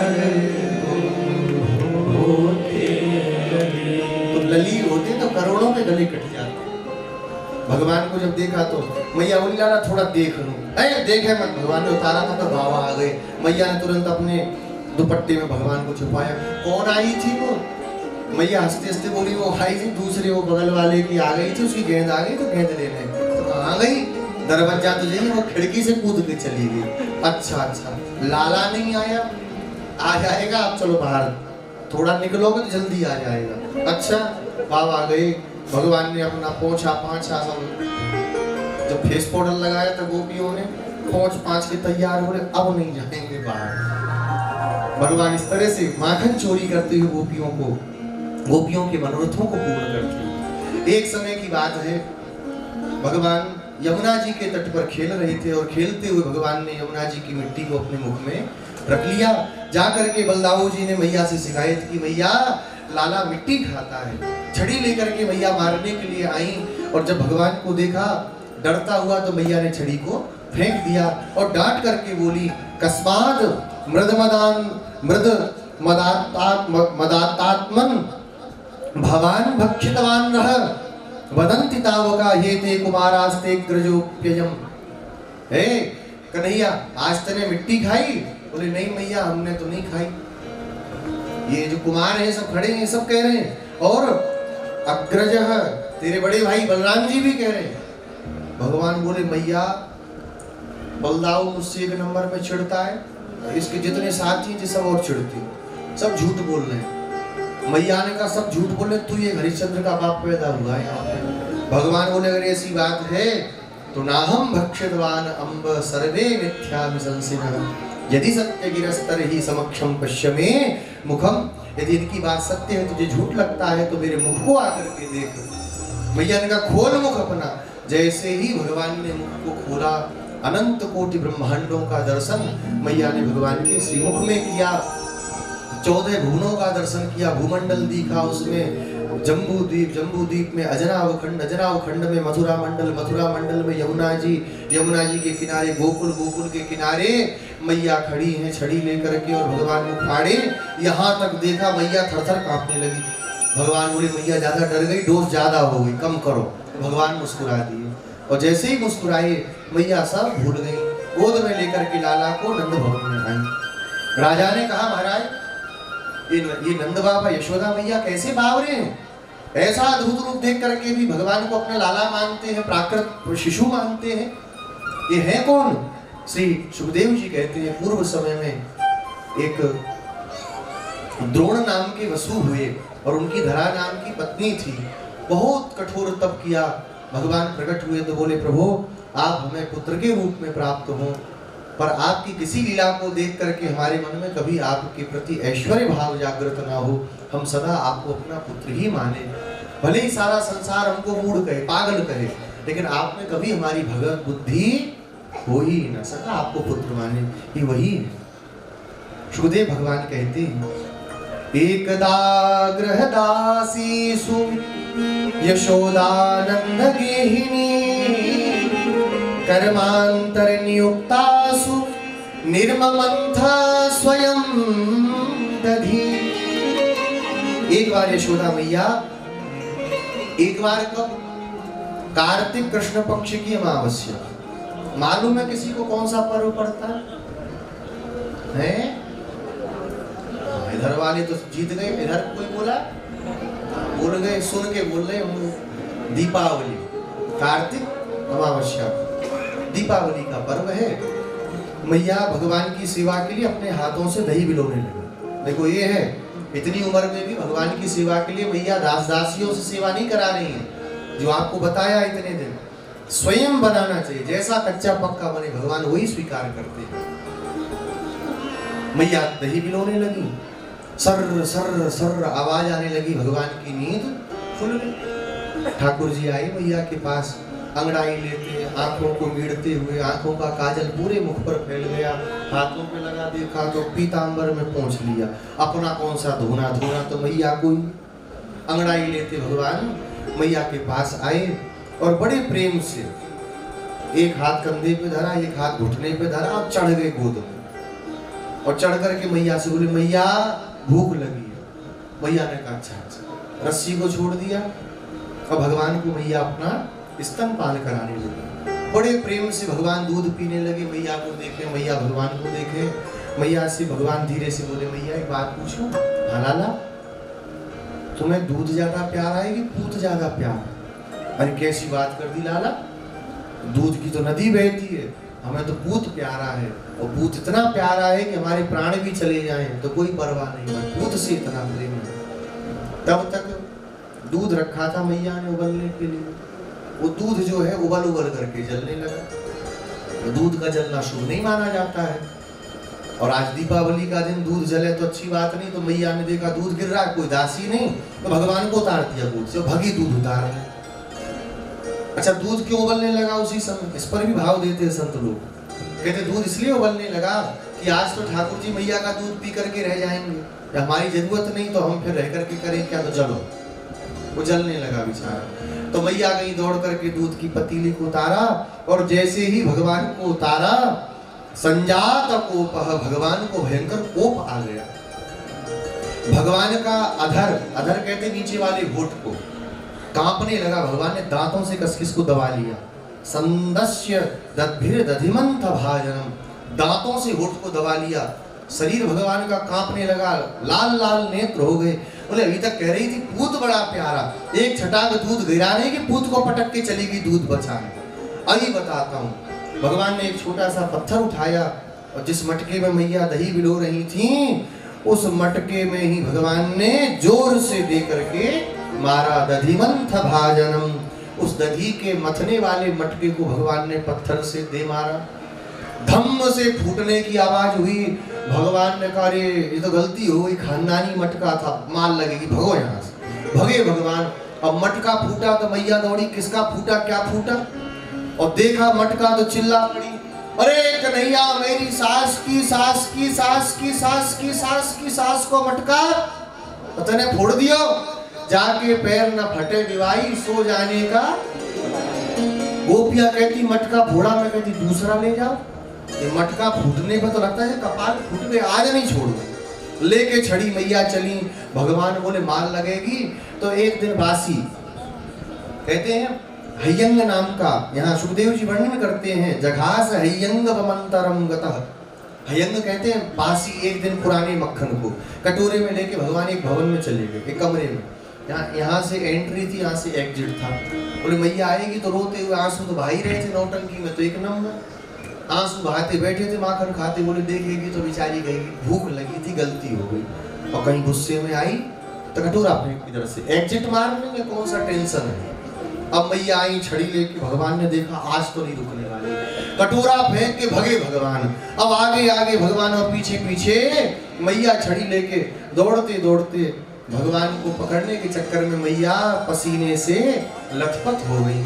अगर तुम होते लली, तो लली होते तो करोड़ों के गले कट जाते। भगवान को जब देखा तो मैया बोली लाला थोड़ा देख लूं, अरे देखे मत। भगवान ने उतारा था तो बाबा आ गए, मैया ने तुरंत अपने दुपट्टे में भगवान को छुपाया। कौन आई थी वो? मैया हंसते हंसते बोली वो आई थी दूसरे, वो बगल वाले की आ गई थी, उसकी गेंद आ गई तो गेंद लेने। तो कहाँ गई? दरवाजा तो नहीं, वो खिड़की से कूद के चली गई। अच्छा अच्छा, लाला नहीं आया, आ जाएगा, अब चलो बाहर, थोड़ा निकलोगे तो जल्दी आ जाएगा। अच्छा बाबा आ गए, भगवान ने अपना पोंछा पांछा सब, जब फेस पाउडर लगाया तो गोपियों ने पोंछ पांछ के तैयार हो रहे, अब नहीं जाएंगे बाहर। भगवान इस तरह से माखन चोरी करते हुए गोपियों के मनोरथों को पूर्ण करते। एक समय की बात है, भगवान यमुना जी के तट पर खेल रहे थे और खेलते हुए भगवान ने यमुना जी की मिट्टी को अपने मुख में रख लिया। जाकर के बलदाऊ जी ने मैया से शिकायत की, मैया लाला मिट्टी खाता है। छड़ी लेकर के मैया मारने के लिए आई और जब भगवान को देखा डरता हुआ तो मैया ने छड़ी को फेंक दिया और डांट करके बोली, कस्माद मृद मदातात्मन भवान भक्षितवान रह वदन्ति तावका ये ते कुमारास्ते ग्रजोप्ययम। हे कन्हैया आज तने मिट्टी खाई? बोले नहीं मैया हमने तो नहीं खाई। ये जो कुमार हैं सब खड़े हैं, सब कह रहे हैं, और अग्रजः तेरे बड़े भाई बलराम जी भी कह रहे हैं। भगवान बोले मैया बलदाऊ मुझसे एक नंबर में चिढ़ता है, इसके जितने साथी थे सब और चिढ़ते। सब झूठ बोल रहे हैं। मैया ने कहा सब झूठ बोल रहे, तू ये हरिश्चंद्र का बाप पैदा हुआ है यहाँ पे। भगवान बोले अगर ऐसी बात है तो नाहम भक्षितवान अम्ब सर्वे मिथ्या विसंसिनः यदि सत्य गिरस्तर ही समक्षम पश्यमे मुखम। यदि इनकी बात सत्य है, तुझे झूठ लगता है तो मेरे मुख को आकर के देख। मैया ने कहा खोल मुख अपना। जैसे ही भगवान ने मुख को खोला, अनंत कोटि ब्रह्मांडों का दर्शन मैया ने भगवान के श्रीमुख में किया। 14 भुवनों का दर्शन किया, भूमंडल दिखा, उसमें जम्बूद्वीप में अजनाव खंड में मथुरा मंडल में यमुना जी के किनारे गोकुल के किनारे मैया खड़ी हैं छड़ी लेकर के, और भगवान मुख फाड़े यहाँ तक देखा, मैया थरथर कांपने लगी। भगवान बोले मैया ज्यादा डर गई, डोज ज्यादा हो गई, कम करो। भगवान मुस्कुरा दिए, और जैसे ही मुस्कुराए मैया सब भूल गई। गोद में लेकर के लाला को नंद भवन में आई। राजा ने कहा महाराज ये नंद बाबा यशोदा मैया कैसे बावरे हैं, ऐसा अद्भुत रूप देख करके भी भगवान को अपना लाला मानते हैं, प्राकृत शिशु मानते हैं, ये है कौन? श्री सुखदेव जी कहते हैं पूर्व समय में एक द्रोण नाम के वसु हुए और उनकी धरा नाम की पत्नी थी। बहुत कठोर तप किया, भगवान प्रकट हुए तो बोले प्रभु आप हमें पुत्र के रूप में प्राप्त हो, पर आपकी किसी लीला को देख करके हमारे मन में कभी आपके प्रति ऐश्वर्य भाव जागृत ना हो, हम सदा आपको अपना पुत्र ही माने। भले ही सारा संसार हमको मूढ़ कहे, पागल कहे, लेकिन आप में कभी हमारी भगवत बुद्धि हो ही न सका, आपको पुत्र माने ये वही है। सुखदेव भगवान कहते हैं एकदा गृहदासीसु यशोदानंद गेहिनी कर्मांतर नियुक्तासु निर्ममंथा स्वयं दधी। एक बार यशोदा मैया, एक बार कब? कार्तिक कृष्ण पक्ष की अमावस्या। मालूम है किसी को कौन सा पर्व पड़ता है? इधर वाले तो जीत गए, इधर कोई बोल गए, सुन के बोल रहे हम दीपावली, कार्तिक अमावस्या दीपावली का पर्व है। मैया भगवान की सेवा के लिए अपने हाथों से दही बिलोने लगी। देखो ये है, इतनी उम्र में भी भगवान की सेवा के लिए मैया दास दासियों से सेवा नहीं करा रही है। जो आपको बताया इतने दिन, स्वयं बनाना चाहिए, जैसा कच्चा पक्का बने भगवान वही स्वीकार करते हैं। मैया दही बिलोने लगी, सर सर सर आवाज आने लगी, भगवान की नींद खुल गई। ठाकुर जी आए मैया के पास, अंगड़ाई लेते, आंखों को मीड़ते हुए, आंखों का काजल पूरे मुख पर फैल गया, हाथों पे लगा, देखा तो पीतांबर में पहुंच लिया। अपना कौन सा धोना तो मैया को ही। अंगड़ाई लेते भगवान मैया के पास आए और बड़े प्रेम से एक हाथ कंधे पे धरा, एक हाथ घुटने पे धरा और चढ़ गए गोद में। और चढ़ करके मैया से बोले मैया भूख लगी है। मैया ने कहा अच्छा। रस्सी को छोड़ दिया और भगवान को मैया अपना स्तनपान कराने लगे। बड़े प्रेम से भगवान दूध पीने लगे। मैया को देखे, मैया भगवान को देखे। मैया से भगवान धीरे से बोले मैया एक बात पूछूं? हाँ लाला, तुम्हें दूध ज्यादा प्यारा है कि पूत ज्यादा प्यारा? अरे कैसी बात कर दी लाला, दूध की तो नदी बहती है, हमें तो पूत प्यारा है, और पूत इतना प्यारा है कि हमारे प्राण भी चले जाएं तो कोई परवाह नहीं, पूत से इतना प्रेम है। तब तक दूध रखा था मैया ने उबलने के लिए, वो दूध जो है उबल करके जलने लगा। तो दूध का जलना शुभ नहीं माना जाता है, और आज दीपावली का दिन दूध जले तो अच्छी बात नहीं। तो मैया ने देखा दूध गिर रहा है, कोई दासी नहीं, तो भगवान को उतार दिया दूध से, भगी दूध उतार रहे। अच्छा दूध क्यों उबलने लगा उसी समय? इस पर भी भाव देते हैं संत लोग, कहते दूध इसलिए उबलने लगा कि आज तो ठाकुर जी मैया का दूध पी करके रह जाएंगे, हमारी जरूरत नहीं तो हम फिर रह करके करें क्या, तो चलो। वो जलने लगा बेचारा। तो मैया गई दौड़ करके दूध की पतीली को उतारा, और जैसे ही भगवान को उतारा संजात कोप, भगवान को भयंकर कोप आ गया। भगवान का अधर कहते नीचे वाले होठ को कांपने लगा। भगवान ने दांतों से कस को दबा लिया। संदस्य दद्भिर दधिमंत भाजनम, दांतों से होठ को दबा लिया। शरीर भगवान का कांपने लगा, लाल लाल नेत्र हो गए। बोले अभी तक कह रही थी पूत बड़ा प्यारा, एक छटाक दूध गिराने की पूत को पटक के चली गई दूध बचाने। अभी बताता हूँ। भगवान ने एक छोटा सा पत्थर उठाया, और जिस मटके में मैया दही बिलो रही थी उस मटके में ही भगवान ने जोर से दे करके मारा। दधिमंथ भाजनम, उस दधी के मथने वाले मटके को भगवान ने पत्थर से दे मारा। धम्म से फूटने की आवाज हुई। भगवान ने कहा, ये तो गलती हो गई, खानदानी मटका था, माल लगेगी, भगो यहाँ से। भगे भगवान। अब मटका फूटा तो मैया दौड़ी, किसका फूटा, क्या फूटा, और देखा मटका तो चिल्ला पड़ी, अरे कन्हैया, मेरी सास की सास की सास की सास की सास की सास को मटका तने फोड़ दियो, जाके पैर न फटे दिवाई, सो जाने का। गोपियां कहती मटका फोड़ा, मैं कहती दूसरा ले जाओ। ये मटका फूटने पर तो लगता है कपाल फूट गए, आज नहीं छोड़ो। लेके छड़ी मैया चली। भगवान बोले माल लगेगी। तो एक दिन बासी, कहते हैं हयंग नाम का, यहाँ सुखदेव जी वर्णन करते हैं, जघास हयंग वमंतरम गतः। हयंग कहते हैं बासी, एक दिन पुराने मक्खन को कटोरे में लेके भगवान एक भवन में चले गए, एक कमरे में। यहाँ से एंट्री थी, यहाँ से एग्जिट था। बोले मैया आएगी तो रोते हुए आंसू तो भाई रहे थे नौटंकी में, तो एक नंबर आंसू बहाते बैठे थे, माखन खाते। बोले देखेगी तो बेचारी कहेगी भूख लगी थी, गलती हो गई, और कहीं गुस्से में आई तो कटोरा फेंक इधर से, एग्जिट मारने में कौन सा टेंशन है। अब मैया आई छड़ी लेके, भगवान ने देखा आज तो नहीं रुकने वाली, कटोरा फेंक के भगे भगवान। अब आगे आगे भगवान और पीछे पीछे मैया छड़ी लेके दौड़ते दौड़ते भगवान को पकड़ने के चक्कर में मैया पसीने से लथपथ हो गई,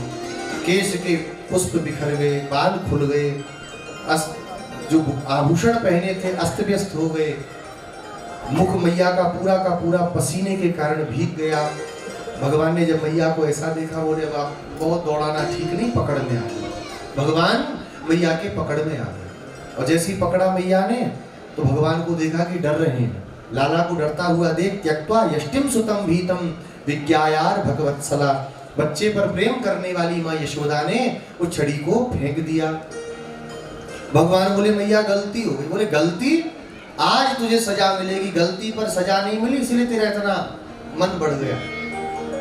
केश के पुष्प बिखर गए, बाल खुल गए, जो आभूषण पहने थे अस्त व्यस्त हो गए, मुख मैया का पूरा पसीने के कारण भीग गया। भगवान ने जब मैया को ऐसा देखा, बोले अब बहुत दौड़ाना ठीक नहीं, पकड़ में आ गए। भगवान मैया के पकड़ में आ गए, और जैसी पकड़ा मैया ने तो भगवान को देखा कि डर रहे हैं। लाला को डरता हुआ देख त्यक्त्वा यष्टिम सुतम भीतम विज्ञायार भगवत्सला, बच्चे पर प्रेम करने वाली माँ यशोदा ने उस छड़ी को फेंक दिया। भगवान बोले मैया गलती हो गई। बोले गलती, आज तुझे सजा मिलेगी, गलती पर सजा नहीं मिली, इसलिए तेरा इतना मन बढ़ गया।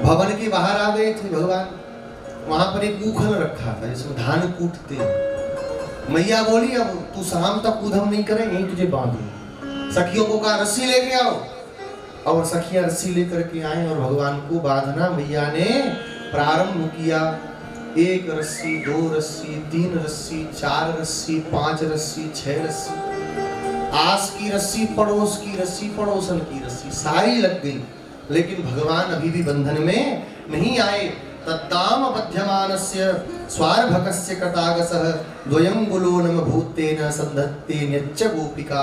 भवन के बाहर आ गए थे भगवान, वहां पर एक ऊखल रखा था जिसमें धान कूटते हैं। मैया बोली अब तू शाम तक ऊधम नहीं करे, यहीं तुझे बांधू। सखियों को कहा रस्सी लेके आओ, और सखियां रस्सी लेकर के आए और भगवान को बांधना मैया ने प्रारंभ किया। 1 रस्सी, 2 रस्सी, 3 रस्सी, 4 रस्सी, 5 रस्सी, 6 रस्सी, आस की रस्सी, पड़ोस की रस्सी, पड़ोसन की रस्सी, सारी लग गई। लेकिन भगवान अभी भी बंधन में नहीं आए। तत्ताम बध्यमानस्य स्वार्भकस्य कटागसः द्वयं गुलोनम भूतेन संधत्ते न्यच्च गोपिका।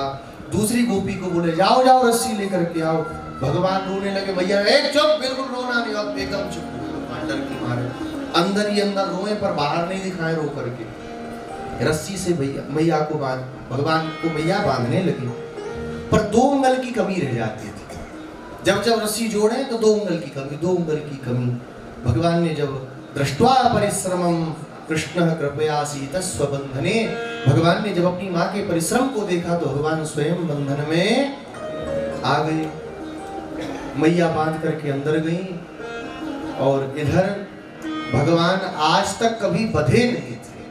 दूसरी गोपी को बोले जाओ जाओ रस्सी लेकर के आओ। भगवान रोने लगे। मैया एक चुप, बिल्कुल रोना नहीं, अब एकदम चुप, डर की मारे अंदर ही अंदर रोए पर बाहर नहीं दिखाए, रो करके रस्सी से मैया को बांध, भगवान को मैया बांधने लगी। पर 2 उंगल की कमी रह जाती थी। जब जब रस्सी जोड़े तो 2 उंगल की कमी, 2 उंगल की कमी। भगवान ने जब दृष्ट्वा परिश्रमम कृष्ण कृपयासी तस्वबंधने, भगवान ने जब अपनी माँ के परिश्रम को देखा तो भगवान स्वयं बंधन में आ गए। मैया बांध करके अंदर गई, और इधर भगवान आज तक कभी बधे नहीं थे,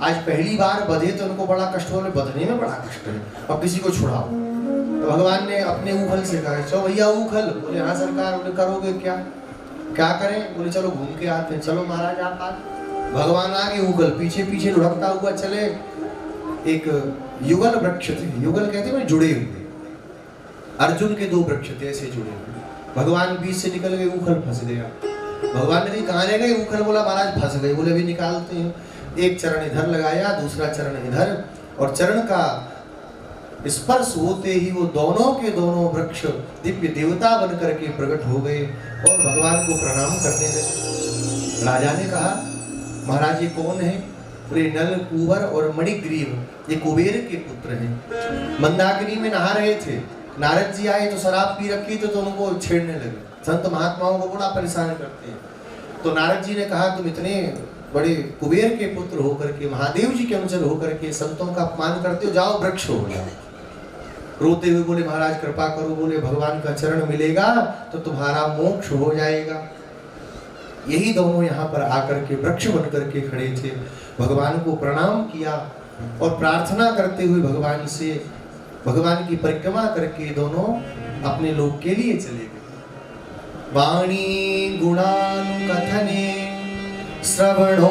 आज पहली बार बधे तो उनको बड़ा कष्ट हो, बधने में बड़ा कष्ट है, अब किसी को छुड़ाओ। तो भगवान ने अपने ऊखल से कहा चलो भैया ऊखल। बोले हाँ सरकार। बोले करोगे क्या, क्या करें? बोले चलो घूम के आते हैं। चलो महाराज आप आए। भगवान आगे ऊखल पीछे पीछे लुढ़कता हुआ चले। एक युगल वृक्ष थे, युगल कहते हैं जुड़े हुए, अर्जुन के 2 वृक्ष थे ऐसे जुड़े हुए। भगवान बीच से निकल गए, ऊखल फंस गया। भगवान ने कहा कहाँ ले गए ऊखल? बोला महाराज फंस गए। बोले अभी निकालते हैं। एक चरण इधर लगाया, दूसरा चरण इधर, और चरण का स्पर्श होते ही वो दोनों के दोनों वृक्ष दिव्य देवता बन करके प्रकट हो गए और भगवान को प्रणाम करने लगे। राजा ने कहा महाराज ये कौन है? बोले नल, कुंवर और मणिग्रीव, ये कुबेर के पुत्र हैं। मंदाकिनी में नहा रहे थे, नारद जी आए तो शराब पी रखी तो उनको छेड़ने लगे। संत महात्माओं को बड़ा परेशान करते हैं। तो नारद जी ने कहा तुम इतने बड़े कुबेर के पुत्र होकर के, महादेव जी के अनुचर होकर के संतों का अपमान करते हो, जाओ वृक्ष हो जाओ। रोते हुए बोले महाराज कृपा करो। बोले भगवान का चरण मिलेगा तो तुम्हारा मोक्ष हो जाएगा। यही दोनों यहाँ पर आकर के वृक्ष बन करके खड़े थे। भगवान को प्रणाम किया और प्रार्थना करते हुए भगवान से भगवान की परिक्रमा करके दोनों अपने लोक के लिए चले गए। वाणी गुणानुकथने श्रवणो